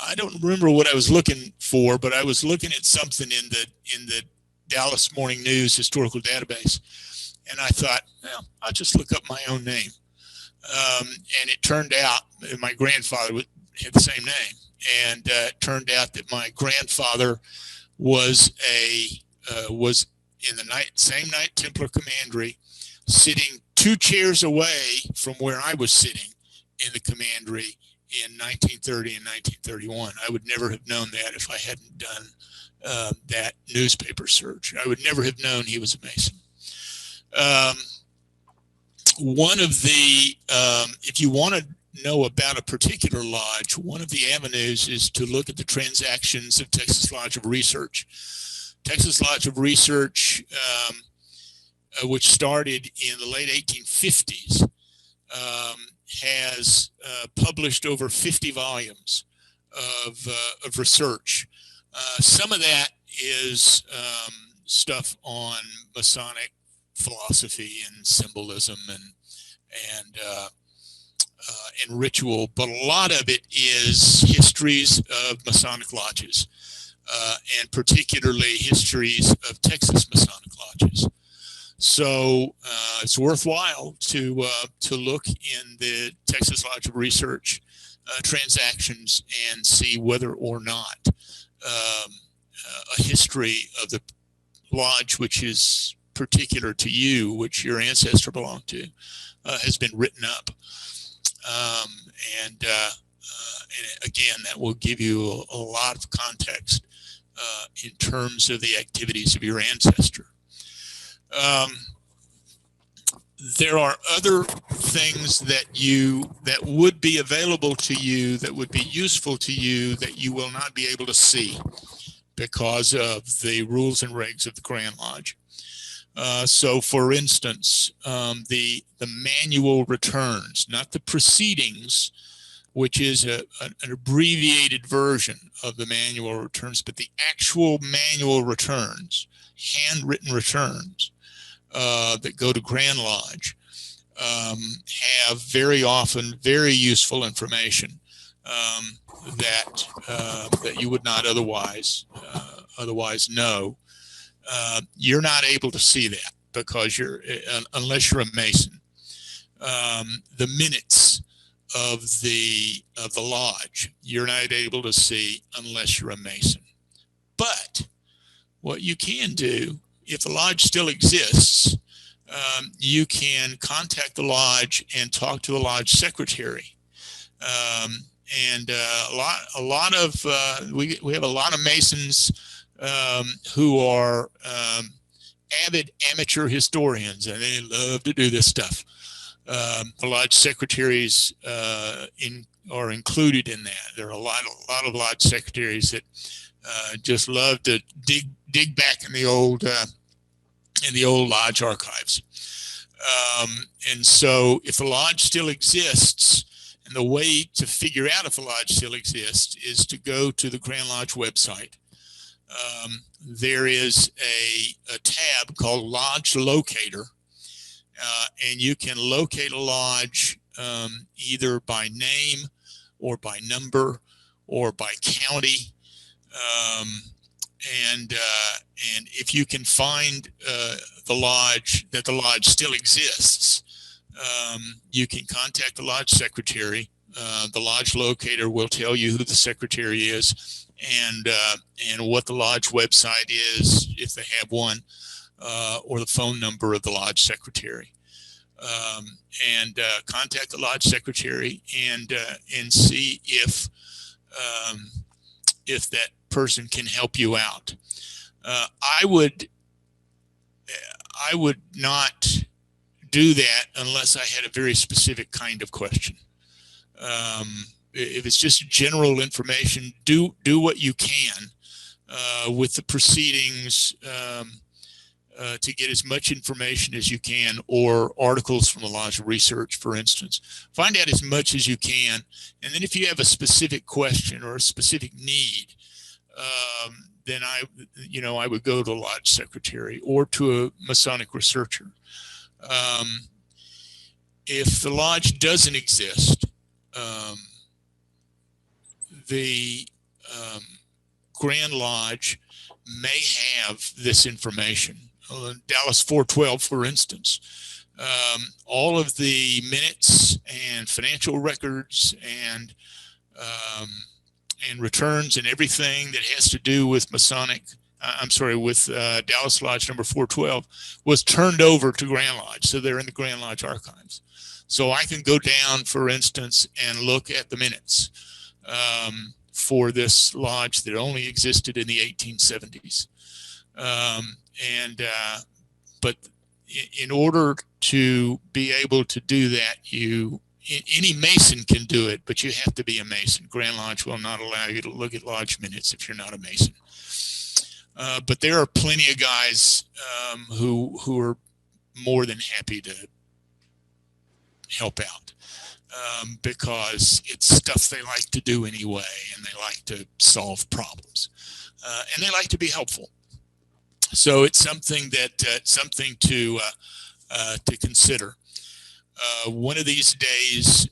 Speaker 3: I don't remember what I was looking for, but I was looking at something in the Dallas Morning News historical database, and I thought, well, I'll just look up my own name. And it turned out that my grandfather had the same name, and it turned out that my grandfather was in the same Knight Templar Commandery, sitting 2 chairs away from where I was sitting in the Commandery in 1930 and 1931. I would never have known that if I hadn't done that newspaper search. I would never have known he was a Mason. One of the, if you want to know about a particular lodge, one of the avenues is to look at the transactions of Texas Lodge of Research. Texas Lodge of Research, which started in the late 1850s, has published over 50 volumes of research. Some of that is stuff on Masonic philosophy and symbolism and ritual, but a lot of it is histories of Masonic lodges, and particularly histories of Texas Masonic lodges. So it's worthwhile to look in the Texas Lodge of Research transactions and see whether or not a history of the lodge, which is particular to you, which your ancestor belonged to, has been written up. And again, that will give you a lot of context in terms of the activities of your ancestor. There are other things that would be available to you, that would be useful to you, that you will not be able to see because of the rules and regs of the Grand Lodge. So for instance, the manual returns, not the proceedings, which is an abbreviated version of the manual returns, but the actual manual returns, handwritten returns that go to Grand Lodge, have very often very useful information that you would not otherwise know. You're not able to see that because unless you're a Mason. the minutes of the lodge. You're not able to see unless you're a Mason. But what you can do, if the lodge still exists, you can contact the lodge and talk to the lodge secretary. And a lot of we have a lot of Masons who are avid amateur historians, and they love to do this stuff. The lodge secretaries are included in that. There are a lot of lodge secretaries that just love to dig back in the old lodge archives. And so, if the lodge still exists, and the way to figure out if the lodge still exists is to go to the Grand Lodge website. There is a tab called Lodge Locator. And you can locate a lodge either by name or by number or by county. And if you can find the lodge still exists, you can contact the lodge secretary. The lodge locator will tell you who the secretary is and what the lodge website is, if they have one. Or the phone number of the lodge secretary, and contact the lodge secretary and see if that person can help you out. I would not do that unless I had a very specific kind of question. If it's just general information, do what you can with the proceedings. To get as much information as you can, or articles from the Lodge of Research, for instance. Find out as much as you can, and then if you have a specific question or a specific need, then I would go to the Lodge secretary or to a Masonic researcher. If the Lodge doesn't exist, the Grand Lodge may have this information. Dallas 412, for instance, all of the minutes and financial records and returns and everything that has to do with with Dallas Lodge number 412 was turned over to Grand Lodge. So they're in the Grand Lodge archives. So I can go down, for instance, and look at the minutes for this lodge that only existed in the 1870s. But in order to be able to do that, any Mason can do it, but you have to be a Mason. Grand Lodge will not allow you to look at lodge minutes if you're not a Mason. But there are plenty of guys who are more than happy to help out because it's stuff they like to do anyway, and they like to solve problems, and they like to be helpful. So it's something to consider. One of these days,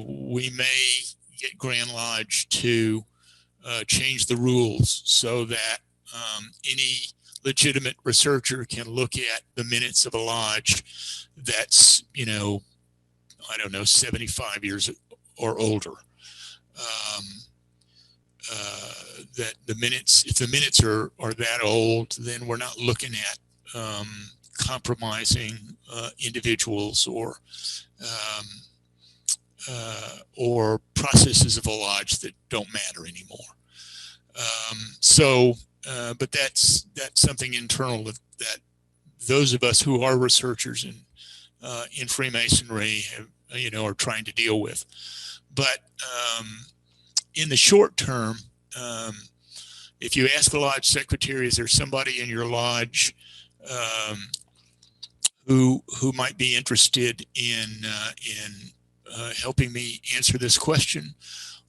Speaker 3: we may get Grand Lodge to change the rules so that any legitimate researcher can look at the minutes of a lodge that's 75 years or older. That the minutes, if the minutes are that old, then we're not looking at compromising individuals or processes of a lodge that don't matter anymore. But that's something internal that those of us who are researchers in Freemasonry are trying to deal with. But in the short term, if you ask the lodge secretary, is there somebody in your lodge who might be interested in helping me answer this question?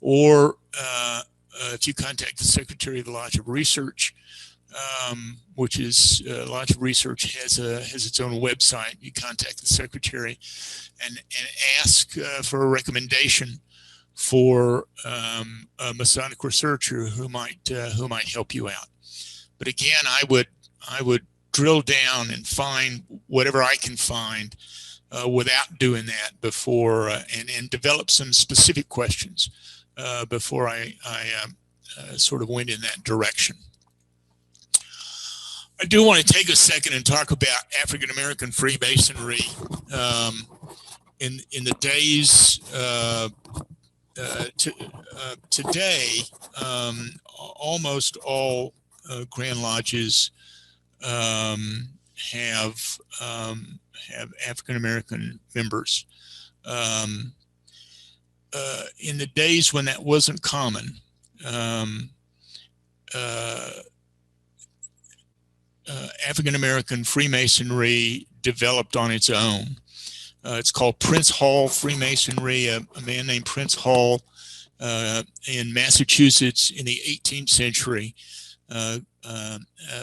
Speaker 3: Or if you contact the secretary of the Lodge of Research, which is Lodge of Research has its own website, you contact the secretary and ask for a recommendation for a Masonic researcher who might help you out. But again, I would drill down and find whatever I can find without doing that before, and develop some specific questions before I sort of went in that direction. I do want to take a second and talk about African American Freemasonry. In the days today, almost all Grand Lodges have African American members. In the days when that wasn't common, African American Freemasonry developed on its own. It's called Prince Hall Freemasonry. A man named Prince Hall in Massachusetts in the 18th century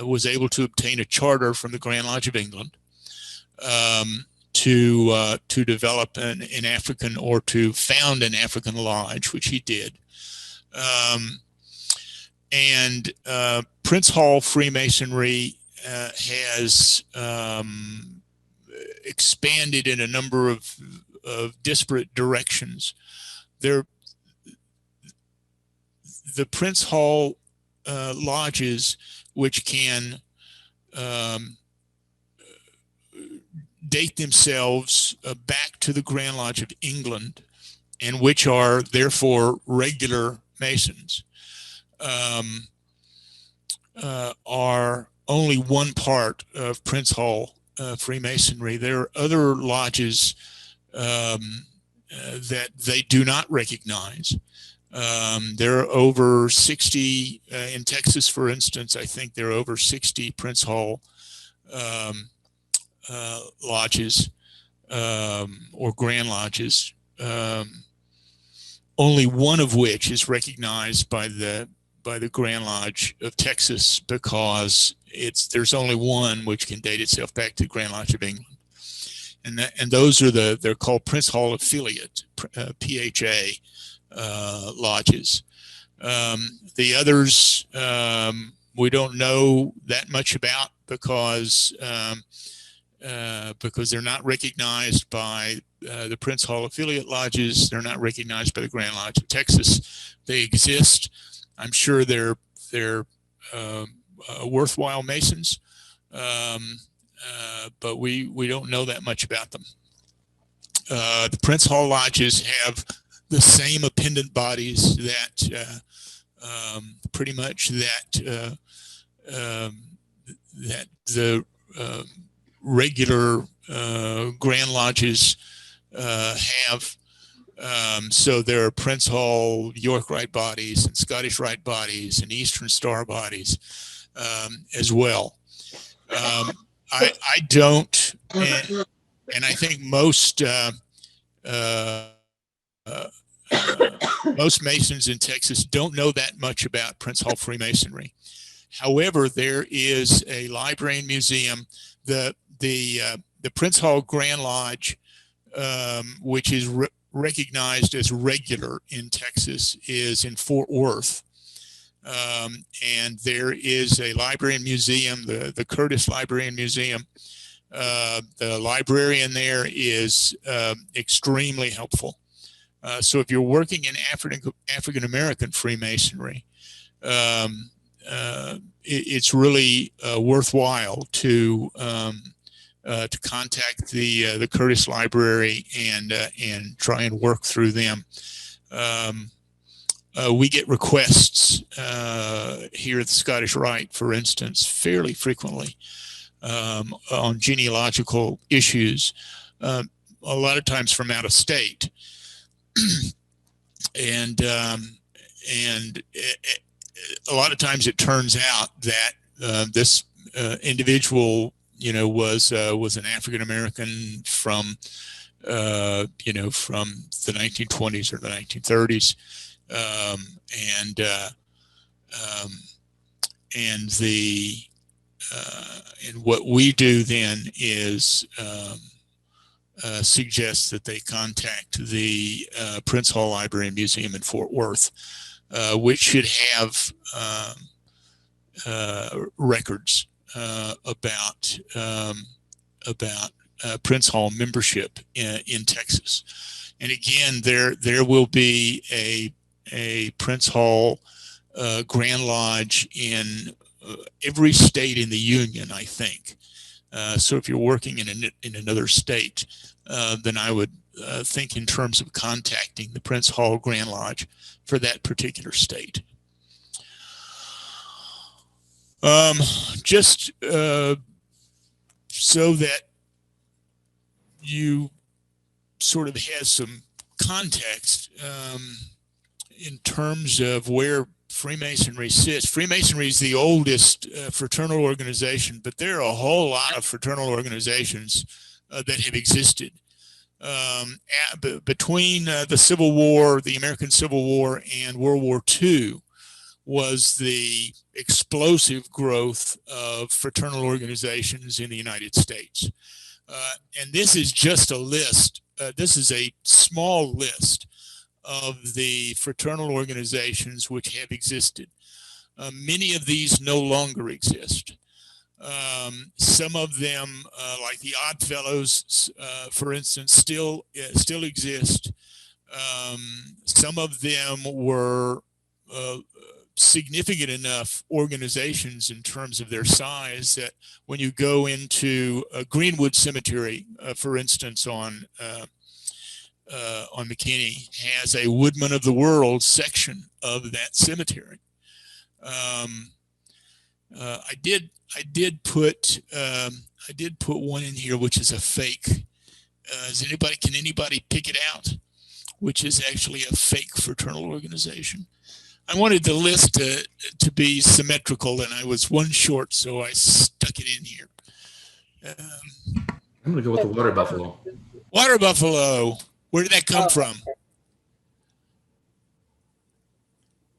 Speaker 3: was able to obtain a charter from the Grand Lodge of England to develop an African, or to found an African lodge, which he did. And Prince Hall Freemasonry has expanded in a number of disparate directions. The Prince Hall lodges, which can date themselves back to the Grand Lodge of England, and which are therefore regular Masons, are only one part of Prince Hall Freemasonry. There are other lodges that they do not recognize. There are over 60 in Texas, for instance. I think there are over 60 Prince Hall lodges or Grand Lodges, only one of which is recognized by the Grand Lodge of Texas, because there's only one which can date itself back to the Grand Lodge of England, and those are they're called Prince Hall affiliate PHA lodges. The others we don't know that much about, because they're not recognized by the Prince Hall affiliate lodges. They're not recognized by the Grand Lodge of Texas. They exist. I'm sure they're worthwhile Masons, but we don't know that much about them. The Prince Hall lodges have the same appendant bodies that pretty much that the regular Grand Lodges have. So there are Prince Hall York Rite bodies and Scottish Rite bodies and Eastern Star bodies as well. I don't, and I think most most Masons in Texas don't know that much about Prince Hall Freemasonry. However, there is a Librarian museum. The Prince Hall Grand Lodge, which is recognized as regular in Texas, is in Fort Worth. And there is a Librarian museum, the Curtis Librarian Museum. The librarian there is extremely helpful. So if you're working in African American Freemasonry, it's really worthwhile to contact the Curtis Library and try and work through them. We get requests here at the Scottish Rite, for instance, fairly frequently on genealogical issues, a lot of times from out of state. And a lot of times it turns out that this individual, was an African American from from the 1920s or the 1930s, and what we do then is suggest that they contact the Prince Hall Library and Museum in Fort Worth, which should have records about Prince Hall membership in Texas. And again, there will be a Prince Hall Grand Lodge in every state in the Union, I think. So if you're working in another state, then I would think in terms of contacting the Prince Hall Grand Lodge for that particular state. Just so that you sort of have some context in terms of where Freemasonry sits. Freemasonry is the oldest fraternal organization, but there are a whole lot of fraternal organizations that have existed. Between the Civil War, the American Civil War, and World War II was the explosive growth of fraternal organizations in the United States. And this is just a list. This is a small list of the fraternal organizations which have existed. Many of these no longer exist. Some of them, like the Odd Fellows, for instance, still exist. Some of them were significant enough organizations in terms of their size that when you go into Greenwood Cemetery, for instance, on McKinney, has a Woodman of the World section of that cemetery. I did put one in here which is a fake. Can anybody pick it out? Which is actually a fake fraternal organization. I wanted the list to be symmetrical, and I was one short, so I stuck it in here.
Speaker 1: I'm going to go with the Water Buffalo.
Speaker 3: Water Buffalo. Where did that come from?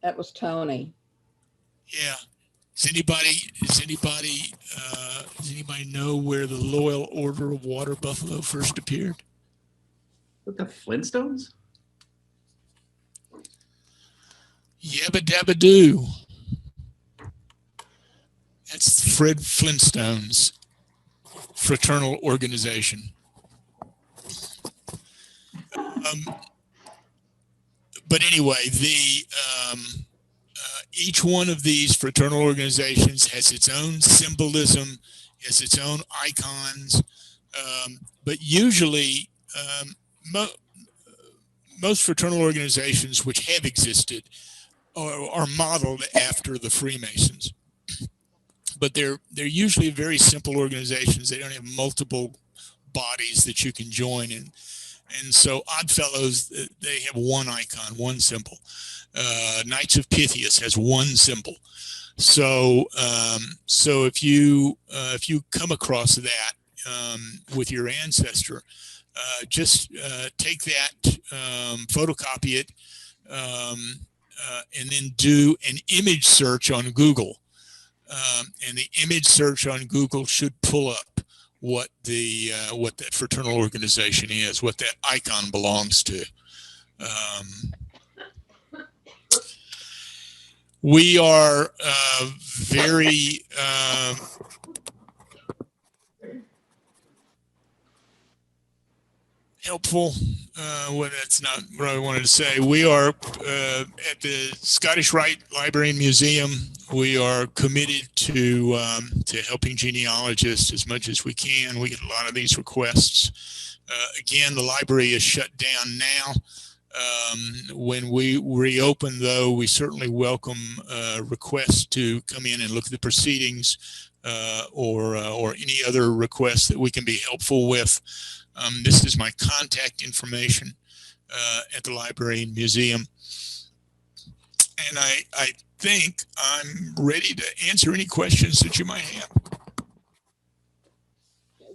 Speaker 2: That was Tony.
Speaker 3: Yeah. Does anybody know where the Loyal Order of Water Buffalo first appeared?
Speaker 1: What, the Flintstones?
Speaker 3: Yabba Dabba Doo. That's Fred Flintstone's fraternal organization. But anyway, each one of these fraternal organizations has its own symbolism, has its own icons, but usually most fraternal organizations which have existed are modeled after the Freemasons. But they're usually very simple organizations. They don't have multiple bodies that you can join in. And so Odd Fellows, they have one icon, one symbol. Knights of Pythias has one symbol. So if you come across that with your ancestor, just take that, photocopy it, and then do an image search on Google. And the image search on Google should pull up what that fraternal organization is, what that icon belongs to. We are very helpful. Well, that's not what I wanted to say. We are at the Scottish Rite Librarian Museum. We are committed to helping genealogists as much as we can. We get a lot of these requests. Again, the library is shut down now. When we reopen, though, we certainly welcome requests to come in and look at the proceedings or any other requests that we can be helpful with. This is my contact information at the Library and Museum. And I think I'm ready to answer any questions that you might have.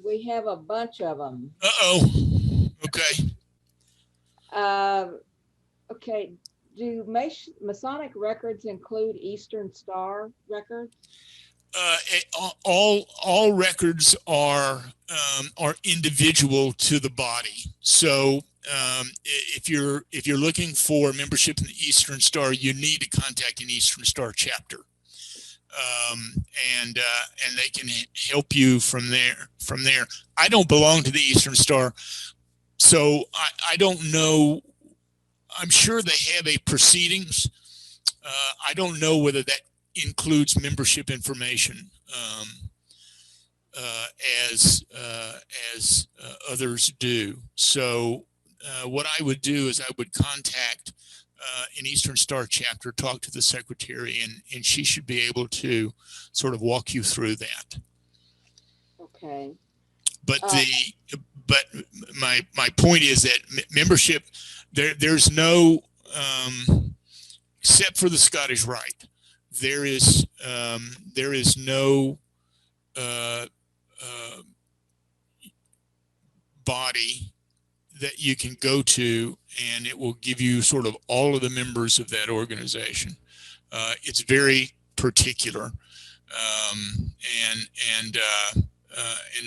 Speaker 2: We have a bunch of them.
Speaker 3: Uh-oh. Okay.
Speaker 2: Okay. Do Masonic records include Eastern Star records?
Speaker 3: All records are individual to the body. So if you're looking for membership in the Eastern Star, you need to contact an Eastern Star chapter. and they can help you from there. I don't belong to the Eastern Star, so I don't know. I'm sure they have a proceedings. I don't know whether that includes membership information as others do. So what I would do is I would contact an Eastern Star chapter, talk to the secretary, and she should be able to sort of walk you through that.
Speaker 2: Okay.
Speaker 3: But my point is that membership, there's no except for the Scottish Rite, there is no body that you can go to and it will give you sort of all of the members of that organization. It's very particular, and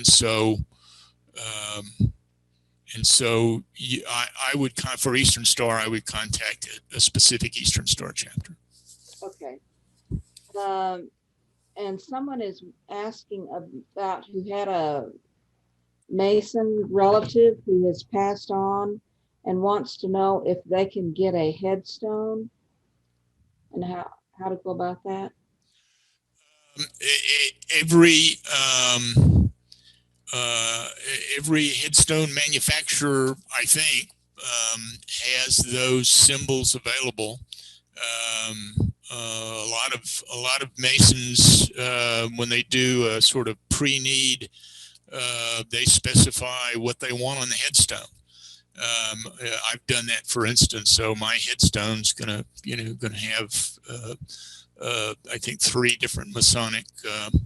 Speaker 3: so I would, for Eastern Star, I would contact a specific Eastern Star chapter.
Speaker 2: Okay. And someone is asking about who had a Mason relative who has passed on and wants to know if they can get a headstone and how to go about that.
Speaker 3: Every headstone manufacturer, I think, has those symbols available. A lot of Masons, when they do a sort of pre-need, they specify what they want on the headstone. I've done that, for instance. So my headstone's gonna have I think 3 different Masonic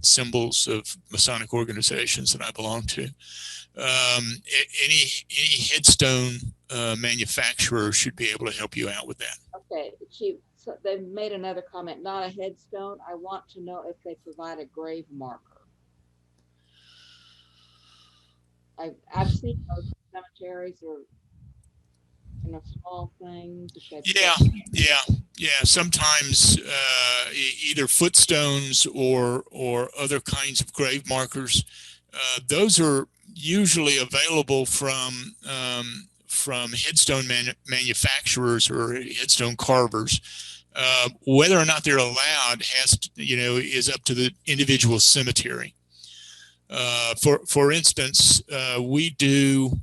Speaker 3: symbols of Masonic organizations that I belong to. Any headstone manufacturer should be able to help you out with that.
Speaker 2: Okay, so they made another comment, not a headstone. I want to know if they provide a grave marker. I've seen those cemeteries or small things.
Speaker 3: Yeah. Sometimes either footstones or other kinds of grave markers. Those are usually available from headstone manufacturers or headstone carvers. Whether or not they're allowed is up to the individual cemetery. For instance, we do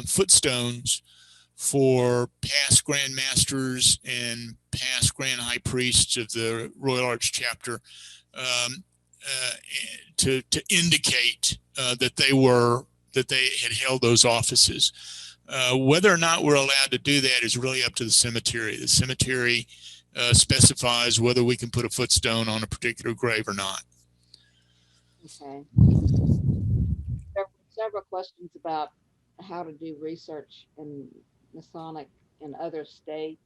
Speaker 3: footstones for past Grand Masters and past Grand High Priests of the Royal Arch Chapter, to indicate that they had held those offices. Whether or not we're allowed to do that is really up to the cemetery. The cemetery specifies whether we can put a footstone on a particular grave or not.
Speaker 2: Okay. There were several questions about how to do research in Masonic in other states.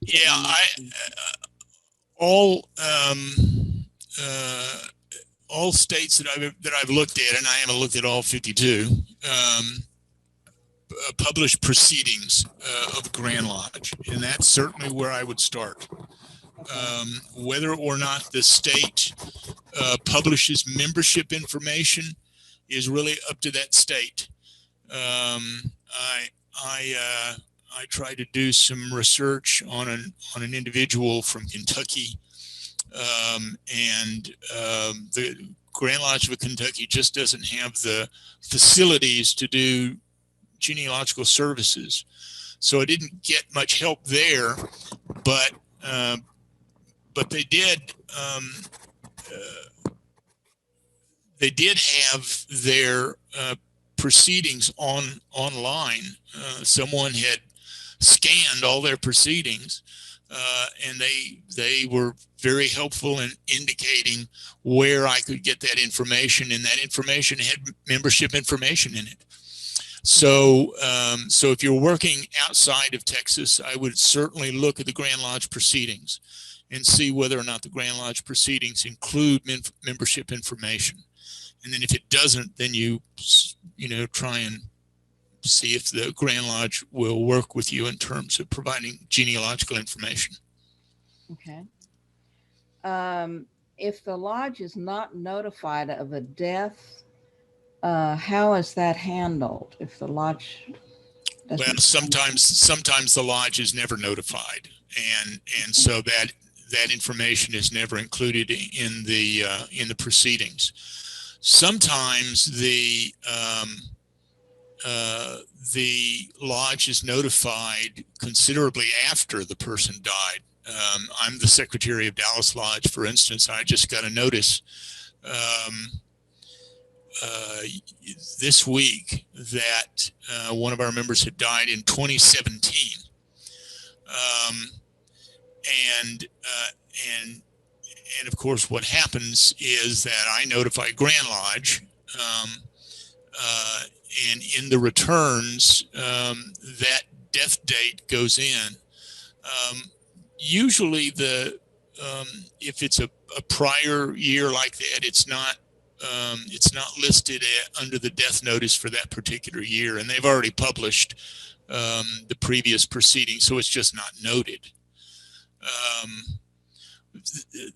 Speaker 2: Yeah,
Speaker 3: all states that I've looked at, and I haven't looked at all 52, publish proceedings of Grand Lodge, and that's certainly where I would start. Whether or not the state publishes membership information is really up to that state. I tried to do some research on an individual from Kentucky, and the Grand Lodge of Kentucky just doesn't have the facilities to do genealogical services, so I didn't get much help there. But they did. They did have their proceedings online. Someone had scanned all their proceedings, and they were very helpful in indicating where I could get that information, and that information had membership information in it. So if you're working outside of Texas, I would certainly look at the Grand Lodge proceedings and see whether or not the Grand Lodge proceedings include membership information. And then if it doesn't, then you try and see if the Grand Lodge will work with you in terms of providing genealogical information.
Speaker 2: Okay. If the lodge is not notified of a death, how is that handled? If the lodge
Speaker 3: Well,
Speaker 2: doesn't,
Speaker 3: sometimes the lodge is never notified, and so that information is never included in the proceedings. Sometimes the lodge is notified considerably after the person died. I'm the secretary of Dallas Lodge, for instance. I just got a notice this week that one of our members had died in 2017, and of course, what happens is that I notify Grand Lodge, and in the returns, that death date goes in. Usually, if it's a prior year like that, it's not listed under the death notice for that particular year, and they've already published the previous proceeding, so it's just not noted.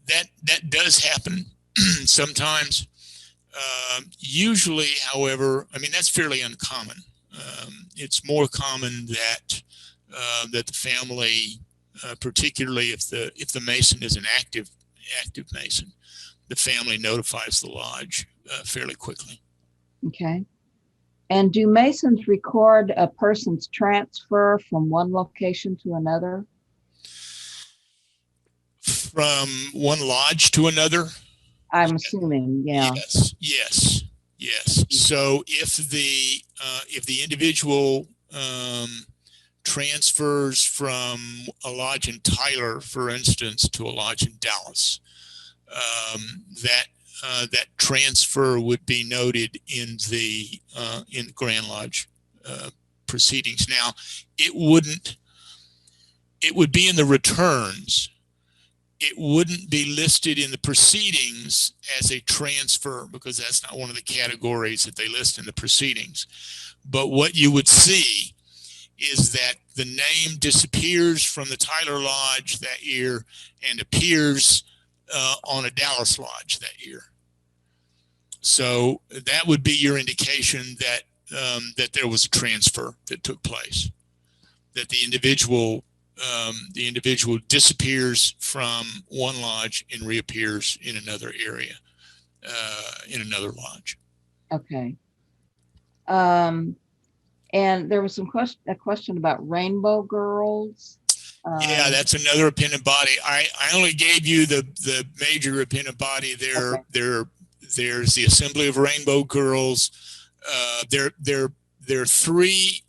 Speaker 3: That does happen sometimes. Usually, however, I mean, that's fairly uncommon. It's more common that the family, particularly if the Mason is an active Mason, the family notifies the lodge fairly quickly.
Speaker 2: okay. And do Masons record a person's transfer from one location to another?
Speaker 3: From one lodge to another?
Speaker 2: I'm assuming, yeah.
Speaker 3: Yes. So if the individual transfers from a lodge in Tyler, for instance, to a lodge in Dallas, that transfer would be noted in the Grand Lodge proceedings. Now, it would be in the returns. It wouldn't be listed in the proceedings as a transfer, because that's not one of the categories that they list in the proceedings. But what you would see is that the name disappears from the Tyler Lodge that year and appears on a Dallas Lodge that year. So that would be your indication that that there was a transfer that took place, that the individual disappears from one lodge and reappears in another area, in another lodge.
Speaker 2: Okay. And there was a question about Rainbow Girls.
Speaker 3: Yeah, that's another appendant body. I only gave you the major appendant body there. Okay. There's the Assembly of Rainbow Girls. There are three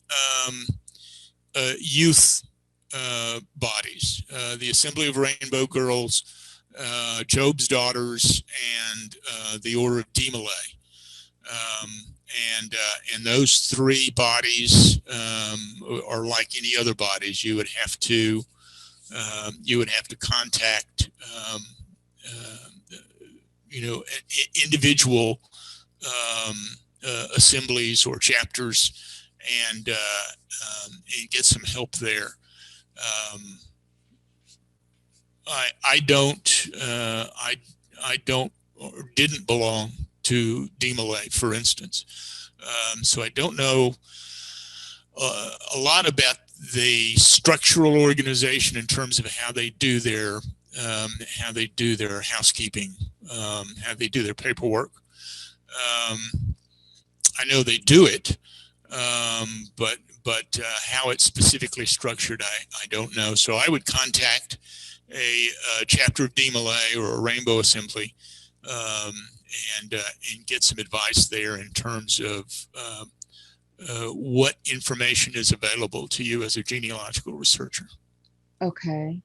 Speaker 3: youth bodies: the Assembly of Rainbow Girls, Job's Daughters, and the Order of Demolay. And those three bodies are like any other bodies. You would have to contact individual assemblies or chapters and get some help there. I don't or didn't belong to Demolay, for instance. So I don't know a lot about the structural organization in terms of how they do their housekeeping, how they do their paperwork. I know they do it, but how it's specifically structured, I don't know. So I would contact a chapter of Demolay or a Rainbow Assembly, and get some advice there in terms of what information is available to you as a genealogical researcher.
Speaker 2: Okay.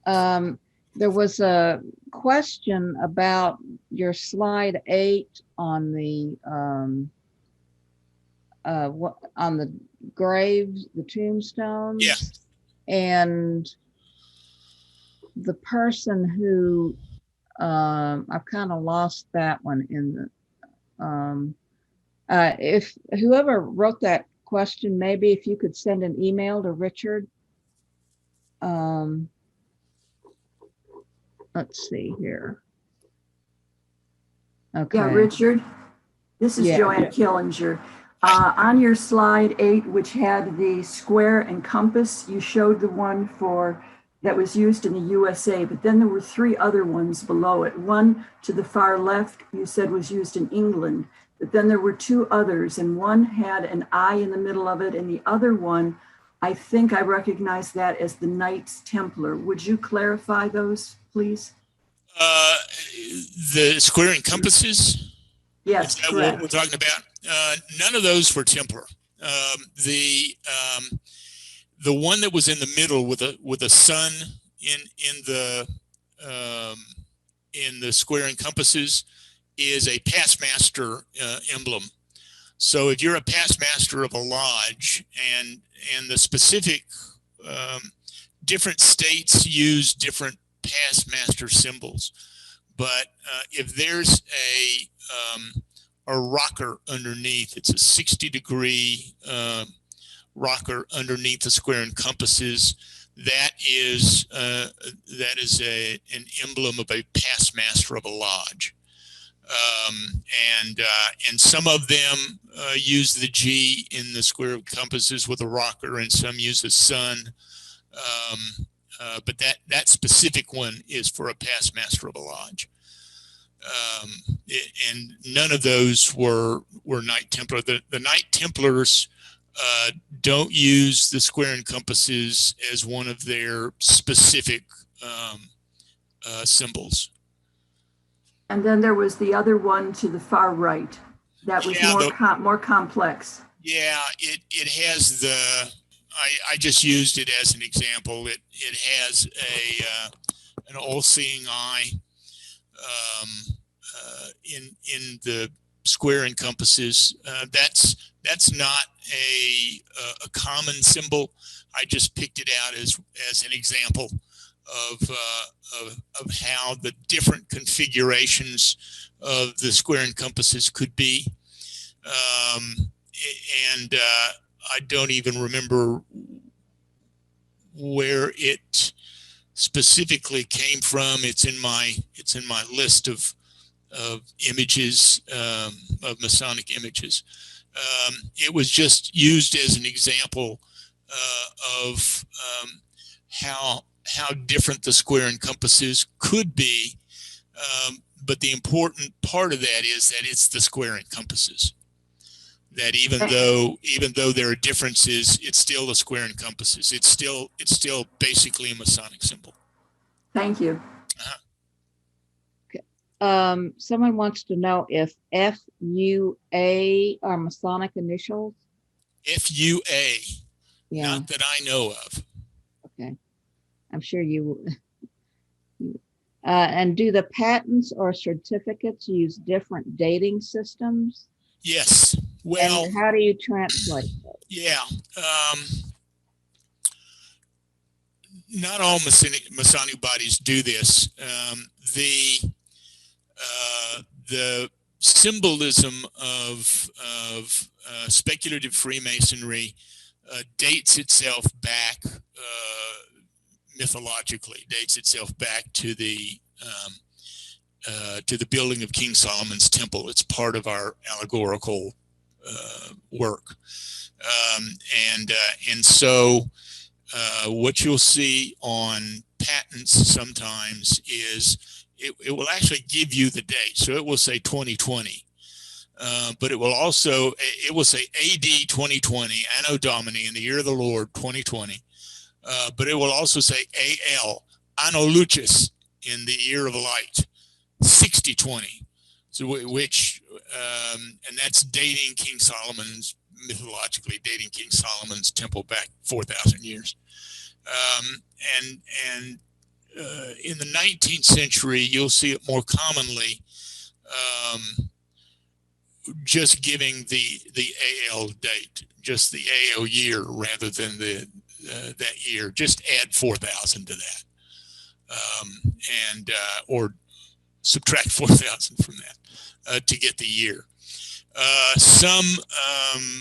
Speaker 2: There was a question about your slide 8 on the on the graves, the tombstones.
Speaker 3: Yeah.
Speaker 2: And the person who I've kind of lost that one in the if whoever wrote that question, maybe if you could send an email to Richard. let's see here.
Speaker 5: Yeah,
Speaker 2: Okay.
Speaker 5: Richard, this is
Speaker 2: Yeah.
Speaker 5: Joanne Killinger. On your slide 8, which had the square and compass, you showed the one that was used in the USA, but then there were 3 other ones below it. One to the far left, you said was used in England, but then there were 2 others, and one had an eye in the middle of it, and the other one, I think I recognize that as the Knights Templar. Would you clarify those, please?
Speaker 3: The square and compasses?
Speaker 5: Yes,
Speaker 3: Is that
Speaker 5: correct.
Speaker 3: what we're talking about? None of those were Templar. The one that was in the middle with a sun in the square and compasses is a past master emblem. So if you're a past master of a lodge, and the specific different states use different past master symbols, but if there's a rocker underneath, it's a 60-degree rocker underneath the square and compasses, that is an emblem of a past master of a lodge. And some of them use the G in the square of compasses with a rocker, and some use the sun. But that specific one is for a past master of a lodge. And none of those were Knight Templar. The Knight Templars don't use the square and compasses as one of their specific symbols.
Speaker 5: And then there was the other one to the far right. That was more complex.
Speaker 3: Yeah, it has the. I just used it as an example. It has an all-seeing eye in the square and compasses. That's not a common symbol. I just picked it out as an example of how the different configurations of the square and compasses could be. And I don't even remember where it specifically came from. It's in my list of images, of Masonic images. It was just used as an example of how different the square and compasses could be. But the important part of that is that it's the square and compasses. That even though there are differences, it's still the square and compasses. It's still basically a Masonic symbol.
Speaker 5: Thank you.
Speaker 2: Someone wants to know if FUA are Masonic initials.
Speaker 3: FUA.
Speaker 2: Yeah.
Speaker 3: Not that I know of.
Speaker 2: Okay. I'm sure you. And do the patents or certificates use different dating systems?
Speaker 3: Yes. Well,
Speaker 2: and how do you translate those?
Speaker 3: Yeah. Not all Masonic bodies do this. The symbolism of speculative Freemasonry dates itself back mythologically, dates itself back to the building of King Solomon's temple. It's part of our allegorical work, and so what you'll see on patents sometimes is it will actually give you the date. So it will say 2020, but it will say AD 2020, Anno Domini, in the year of the Lord 2020. But it will also say AL, Anno Lucis, in the year of light 6020. So and that's dating King Solomon's, mythologically dating King Solomon's temple back 4,000 years. And in the 19th century, you'll see it more commonly, just giving the AL date, just the AL year rather than that year. Just add 4,000 to that, or subtract 4,000 from that to get the year. Some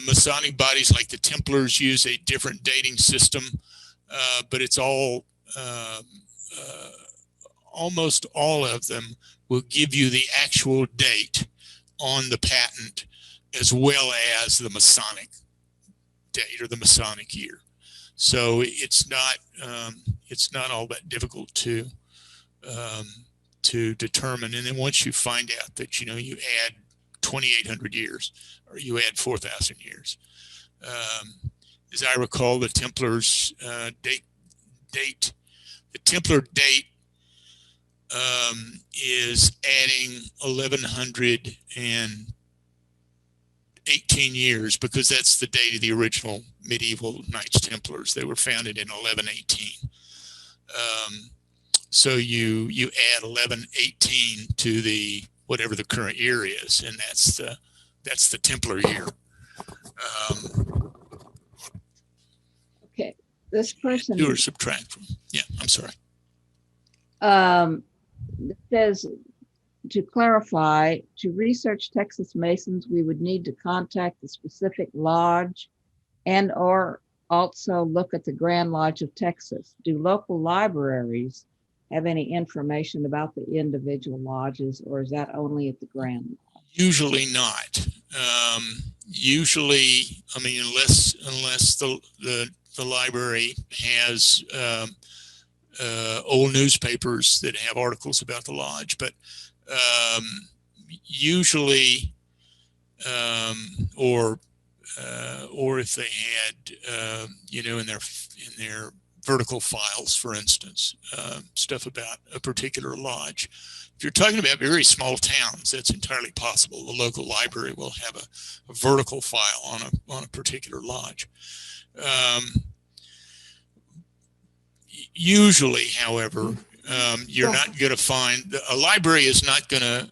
Speaker 3: Masonic bodies, like the Templars, use a different dating system, but it's all almost all of them will give you the actual date on the patent as well as the Masonic date or the Masonic year. So it's not all that difficult to determine. And then once you find out that, you know, you add 2,800 years or you add 4,000 years, as I recall, the Templars the Templar date is adding 1,118 years, because that's the date of the original medieval Knights Templars. They were founded in 1118. So you add 1118 to the whatever the current year is, and that's the Templar year.
Speaker 2: Okay, this person
Speaker 3: Do or subtract from. Yeah, I'm sorry.
Speaker 2: says, to clarify, to research Texas Masons, we would need to contact the specific lodge and or also look at the Grand Lodge of Texas. Do local libraries have any information about the individual lodges, or is that only at the Grand Lodge?
Speaker 3: Usually not. Usually, I mean, unless the library has old newspapers that have articles about the lodge, but usually, or if they had, you know, in their vertical files, for instance, stuff about a particular lodge. If you're talking about very small towns, that's entirely possible. The local library will have a vertical file on a particular lodge. Usually, however, you're not going to find, a library is not going to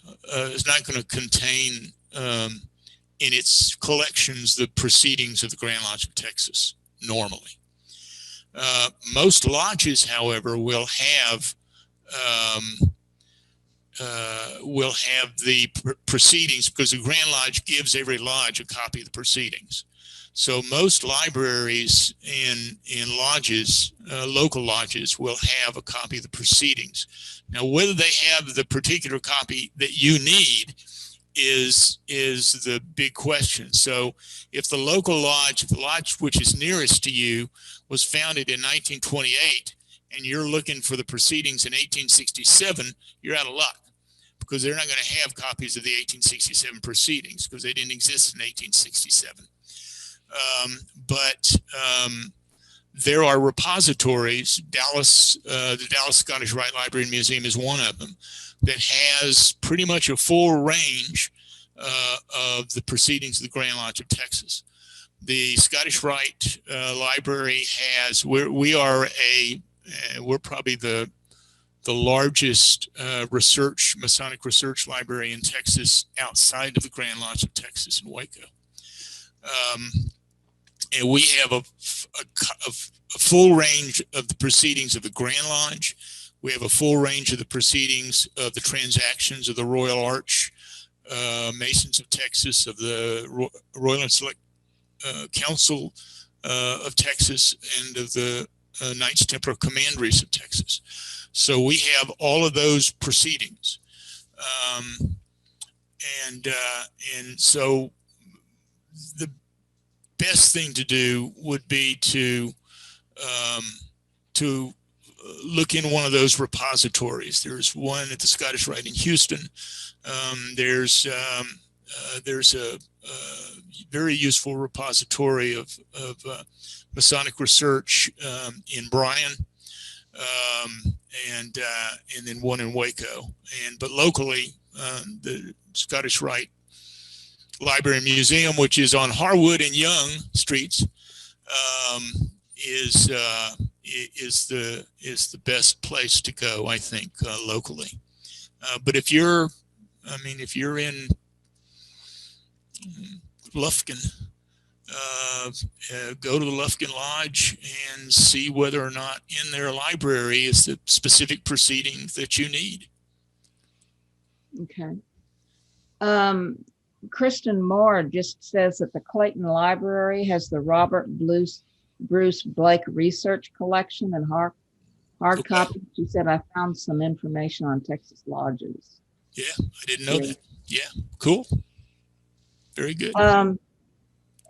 Speaker 3: contain in its collections the proceedings of the Grand Lodge of Texas normally. Most lodges, however, will have the proceedings, because the Grand Lodge gives every lodge a copy of the proceedings. So most libraries in lodges, local lodges, will have a copy of the proceedings. Now, whether they have the particular copy that you need is the big question. So if the local lodge, the lodge which is nearest to you, was founded in 1928, and you're looking for the proceedings in 1867, you're out of luck, because they're not going to have copies of the 1867 proceedings, because they didn't exist in 1867. But there are repositories. The Dallas Scottish Rite Library and Museum is one of them, that has pretty much a full range of the proceedings of the Grand Lodge of Texas. The Scottish Rite Library has, we're probably the largest Masonic research library in Texas outside of the Grand Lodge of Texas in Waco. And we have a full range of the proceedings of the Grand Lodge. We have a full range of the proceedings of the transactions of the Royal Arch Masons of Texas, of the Royal and Select Council of Texas, and of the Knights Templar Commanderies of Texas. So we have all of those proceedings. And so the best thing to do would be to look in one of those repositories. There's one at the Scottish Rite in Houston. There's a very useful repository of Masonic research in Bryan, and then one in Waco. But locally, the Scottish Rite Library and Museum, which is on Harwood and Young Streets, is the best place to go, I think, locally. But if you're in Lufkin, go to the Lufkin Lodge and see whether or not in their library is the specific proceedings that you need.
Speaker 2: Okay. Kristen Moore just says that the Clayton Library has the Robert Bruce Blake Research Collection in hard
Speaker 3: Okay.
Speaker 2: copy. She said, I found some information on Texas lodges.
Speaker 3: Yeah, I didn't know
Speaker 2: Yeah.
Speaker 3: that. Yeah, cool. Very good.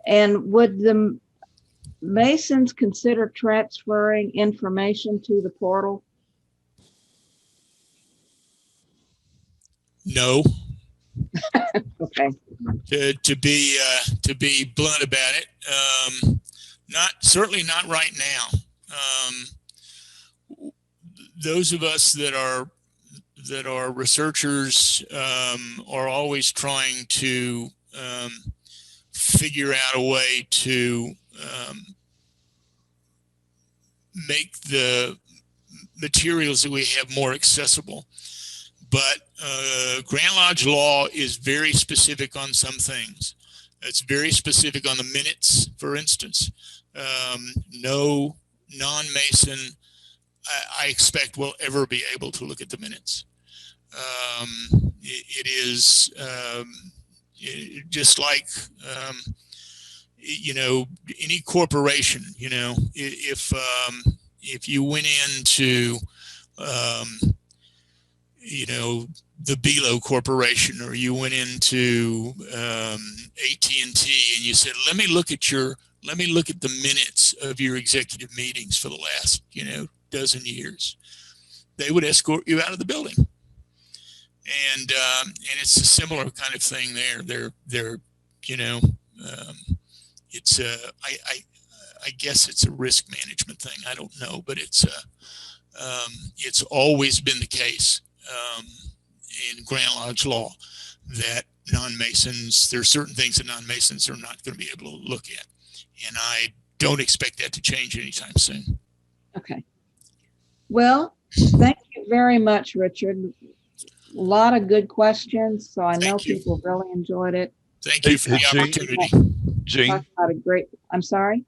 Speaker 2: And would the Masons consider transferring information to the portal?
Speaker 3: No,
Speaker 2: Okay.
Speaker 3: to be blunt about it, certainly not right now. Those of us that are researchers are always trying to figure out a way to make the materials that we have more accessible. But Grand Lodge law is very specific on some things. It's very specific on the minutes, for instance. No non-Mason, I expect, will ever be able to look at the minutes. It is just like, any corporation, if you went into, the Belo Corporation, or you went into AT&T and you said, let me look at the minutes of your executive meetings for the last, dozen years, they would escort you out of the building. And it's a similar kind of thing there. It's I guess it's a risk management thing. I don't know, but it's always been the case in Grand Lodge law that non-Masons, there are certain things that non-Masons are not going to be able to look at. And I don't expect that to change anytime soon.
Speaker 2: Okay. Well, thank you very much, Richard. A lot of good questions. So I know
Speaker 3: Thank you.
Speaker 2: people really enjoyed it.
Speaker 3: Thank you for the
Speaker 6: Hey,
Speaker 3: opportunity.
Speaker 6: Gene,
Speaker 2: Talked about a great, I'm sorry.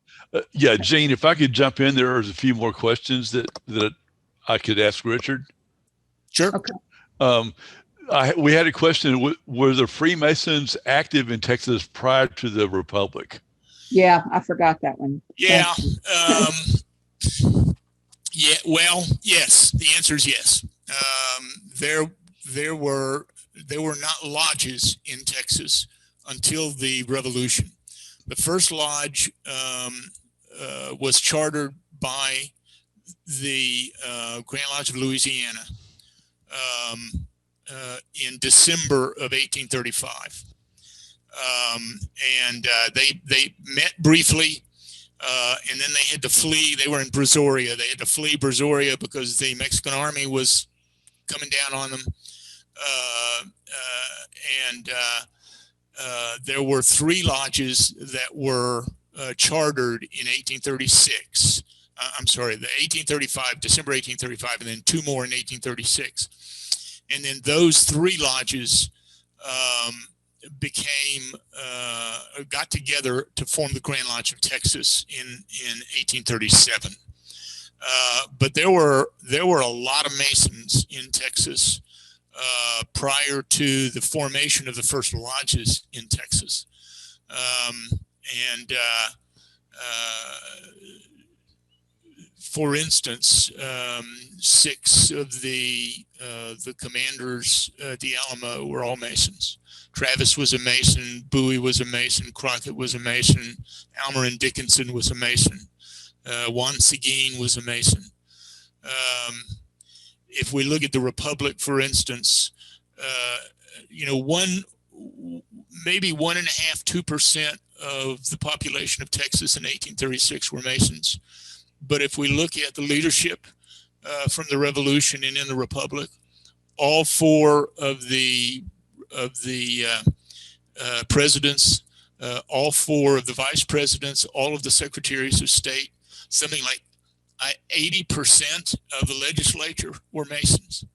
Speaker 6: yeah, Gene, if I could jump in, there's a few more questions that I could ask Richard.
Speaker 3: Sure.
Speaker 2: Okay.
Speaker 6: We had a question, were the Freemasons active in Texas prior to the Republic?
Speaker 2: Yeah, I forgot that one.
Speaker 3: Yeah. Yeah. Well, yes. The answer is yes. There were not lodges in Texas until the Revolution. The first lodge was chartered by the Grand Lodge of Louisiana in December of 1835. And they met briefly, and then they had to flee. They were in Brazoria. They had to flee Brazoria because the Mexican army was coming down on them. There were 3 lodges that were chartered in 1836. I'm sorry, the 1835, December 1835, and then 2 more in 1836. And then those 3 lodges got together to form the Grand Lodge of Texas in 1837. But there were a lot of Masons in Texas prior to the formation of the first lodges in Texas. For instance, 6 of the commanders at the Alamo were all Masons. Travis was a Mason, Bowie was a Mason, Crockett was a Mason, Almarin Dickinson was a Mason, Juan Seguin was a Mason. If we look at the Republic, for instance, maybe 1.5–2% of the population of Texas in 1836 were Masons. But if we look at the leadership from the Revolution and in the Republic, all 4 of the presidents, all 4 of the vice presidents, all of the secretaries of state, something like 80% of the legislature were Masons.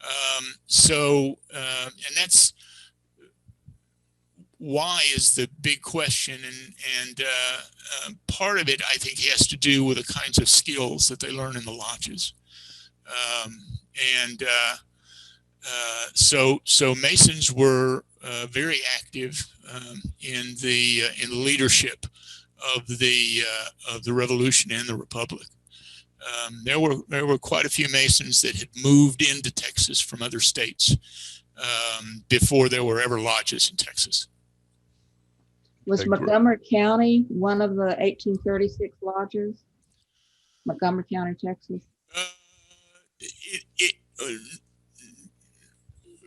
Speaker 3: And that's why is the big question, and part of it I think has to do with the kinds of skills that they learn in the lodges. So Masons were very active in the leadership of the Revolution and the Republic. There were quite a few Masons that had moved into Texas from other states before there were ever lodges in Texas.
Speaker 2: Was
Speaker 6: Okay, great.
Speaker 2: Montgomery County one of the 1836 lodges? Montgomery County, Texas?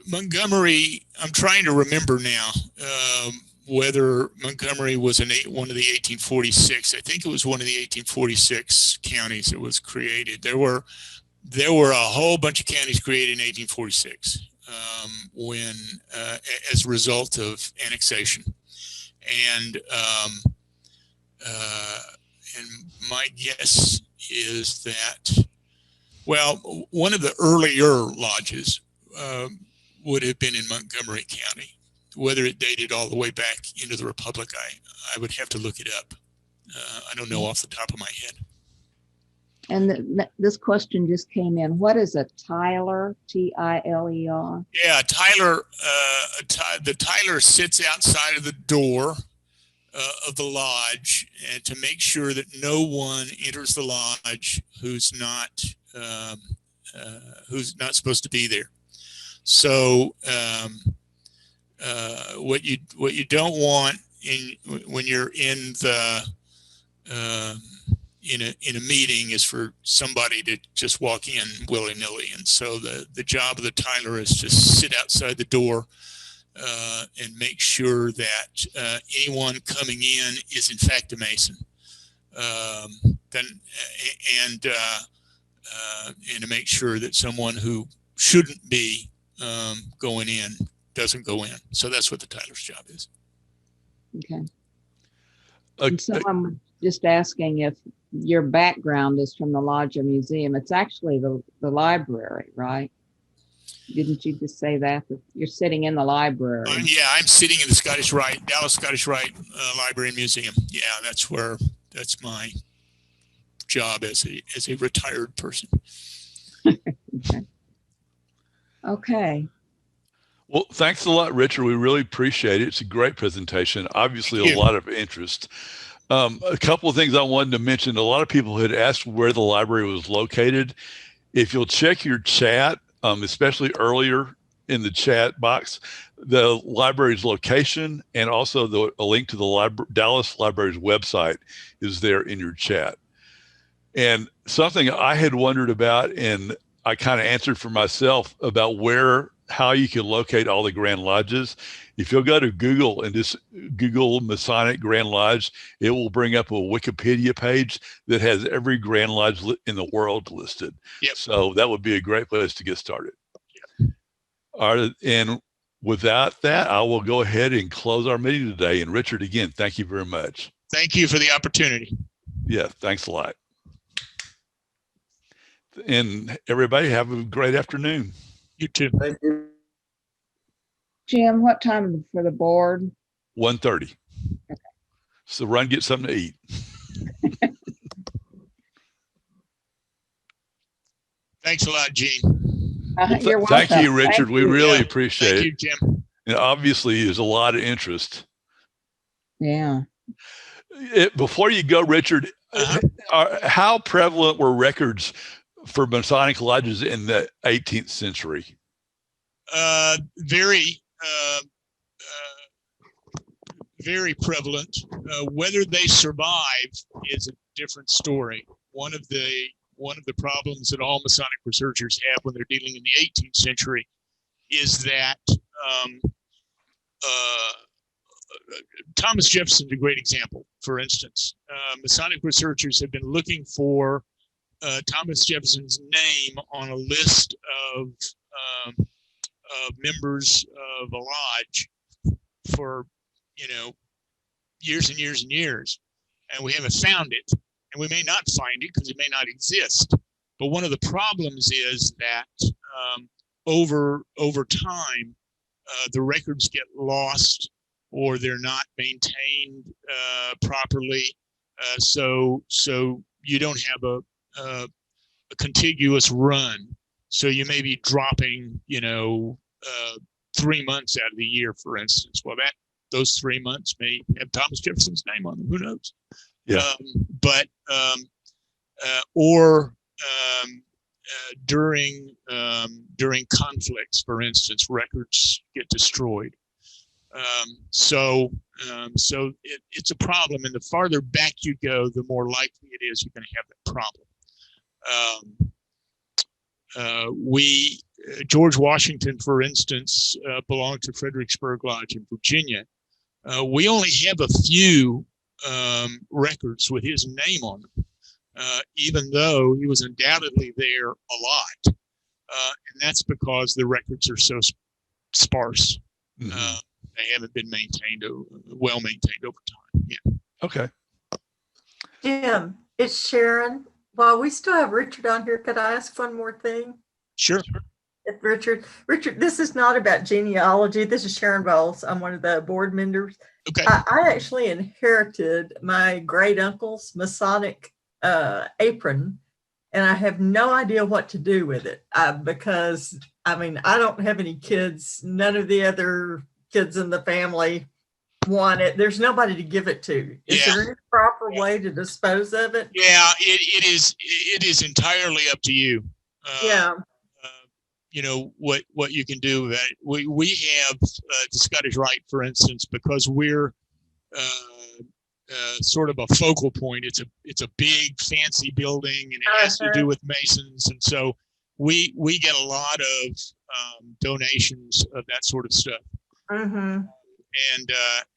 Speaker 3: Montgomery, I'm trying to remember now whether Montgomery was one of the 1846. I think it was one of the 1846 counties that was created. There were a whole bunch of counties created in 1846 when as a result of annexation. And my guess is that, well, one of the earlier lodges would have been in Montgomery County. Whether it dated all the way back into the Republic, I would have to look it up. I don't know off the top of my head.
Speaker 2: And this question just came in. What is a Tyler, T-I-L-E-R?
Speaker 3: Yeah, Tyler, the Tyler sits outside of the door of the lodge and to make sure that no one enters the lodge who's not supposed to be there. So what you don't want when you're in the in a meeting is for somebody to just walk in willy-nilly. And so the job of the Tyler is to sit outside the door and make sure that anyone coming in is in fact a Mason. And to make sure that someone who shouldn't be going in doesn't go in. So that's what the Tyler's job is.
Speaker 2: Okay. And someone just asking if your background is from the Lodge or Museum. It's actually the library, right? Didn't you just say that you're sitting in the library?
Speaker 3: I'm sitting in the Scottish Rite, Dallas Scottish Rite Library and Museum. Yeah, that's my job as a retired person.
Speaker 2: Okay. Okay.
Speaker 6: Well, thanks a lot, Richard. We really appreciate it. It's a great presentation. Obviously, a lot of interest. A couple of things I wanted to mention. A lot of people had asked where the library was located. If you'll check your chat, especially earlier in the chat box, the library's location and also a link to the Dallas Library's website is there in your chat. And something I had wondered about, and I kind of answered for myself about how you can locate all the Grand Lodges. If you'll go to Google and just Google Masonic Grand Lodge, it will bring up a Wikipedia page that has every Grand Lodge in the world listed. Yep. So that would be a great place to get started. Yep. All right, and without that, I will go ahead and close our meeting today. And Richard, again, thank you very much.
Speaker 3: Thank you for the opportunity.
Speaker 6: Yeah, thanks a lot. And everybody have a great afternoon.
Speaker 3: You too.
Speaker 7: Thank you.
Speaker 2: Jim, what time for the board?
Speaker 6: 1:30.
Speaker 2: Okay.
Speaker 6: So run, get something to eat.
Speaker 3: Thanks a lot, Gene.
Speaker 2: You're welcome.
Speaker 6: Thank you, Richard. We really appreciate it.
Speaker 3: Thank you, Jim.
Speaker 6: And obviously, there's a lot of interest.
Speaker 2: Yeah.
Speaker 6: Before you go, Richard, how prevalent were records for Masonic lodges in the 18th century?
Speaker 3: Very prevalent. Whether they survive is a different story. One of the problems that all Masonic researchers have when they're dealing in the 18th century is that Thomas Jefferson's a great example. For instance, Masonic researchers have been looking for Thomas Jefferson's name on a list of members of a lodge for years and years and years, and we haven't found it, and we may not find it because it may not exist. But one of the problems is that over time the records get lost or they're not maintained properly, so you don't have a contiguous run. So you may be dropping 3 months out of the year, for instance. Well, those 3 months may have Thomas Jefferson's name on them. Who knows?
Speaker 6: Yeah.
Speaker 3: or during conflicts, for instance, records get destroyed. So it's a problem, and the farther back you go, the more likely it is you're going to have that problem. George Washington, for instance, belonged to Fredericksburg Lodge in Virginia. We only have a few records with his name on them, even though he was undoubtedly there a lot. And that's because the records are so sparse.
Speaker 6: Mm-hmm.
Speaker 3: They haven't been well maintained over time. Yeah.
Speaker 6: Okay.
Speaker 7: Jim, it's Sharon. While we still have Richard on here, could I ask one more thing?
Speaker 3: Sure.
Speaker 7: Richard, this is not about genealogy. This is Sharon Bowles. I'm one of the board members.
Speaker 3: Okay.
Speaker 7: I actually inherited my great uncle's Masonic apron, and I have no idea what to do with it because I don't have any kids. None of the other kids in the family want it. There's nobody to give it to. Is there any proper way to dispose of it?
Speaker 3: Yeah, it is entirely up to you. You know what you can do with it. We have the Scottish Rite, for instance, because we're sort of a focal point. It's a big fancy building, and it has to do with Masons, and so we get a lot of donations of that sort of stuff.
Speaker 7: Mm-hmm.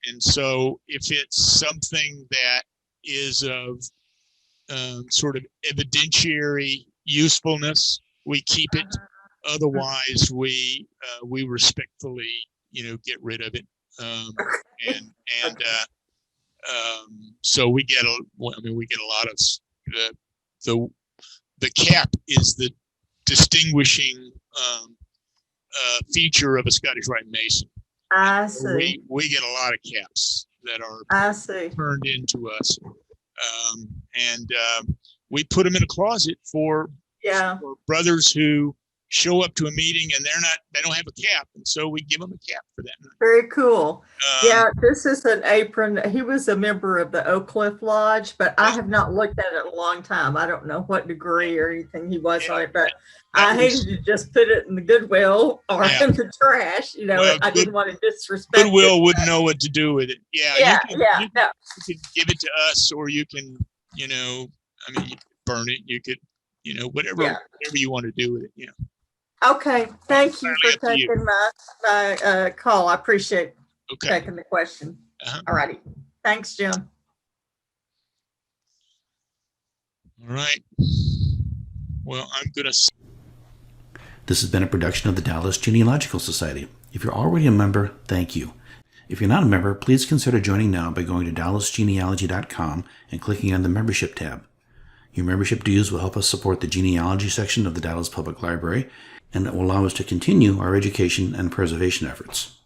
Speaker 3: And so if it's something that is of sort of evidentiary usefulness, we keep it. Otherwise, we respectfully, get rid of it. So we get a lot of the cap is the distinguishing feature of a Scottish Rite Mason.
Speaker 7: I see.
Speaker 3: We get a lot of caps that are turned into us, and we put them in a closet for brothers who show up to a meeting and they don't have a cap, and so we give them a cap for that.
Speaker 7: Very cool. This is an apron. He was a member of the Oak Cliff Lodge, but I have not looked at it in a long time. I don't know what degree or anything he was on it, but I hated to just put it in the Goodwill or in the trash. I didn't want to disrespect
Speaker 3: Goodwill
Speaker 7: it,
Speaker 3: wouldn't know what to do with it. You can give it to us, or you can, you can burn it. You could, whatever you want to do with it.
Speaker 7: Okay, thank you for taking my call. I appreciate taking the question. All righty. Thanks, Jim.
Speaker 3: All right. Well, I'm going to...
Speaker 1: This has been a production of the Dallas Genealogical Society. If you're already a member, thank you. If you're not a member, please consider joining now by going to dallasgenealogy.com and clicking on the membership tab. Your membership dues will help us support the genealogy section of the Dallas Public Library, and it will allow us to continue our education and preservation efforts.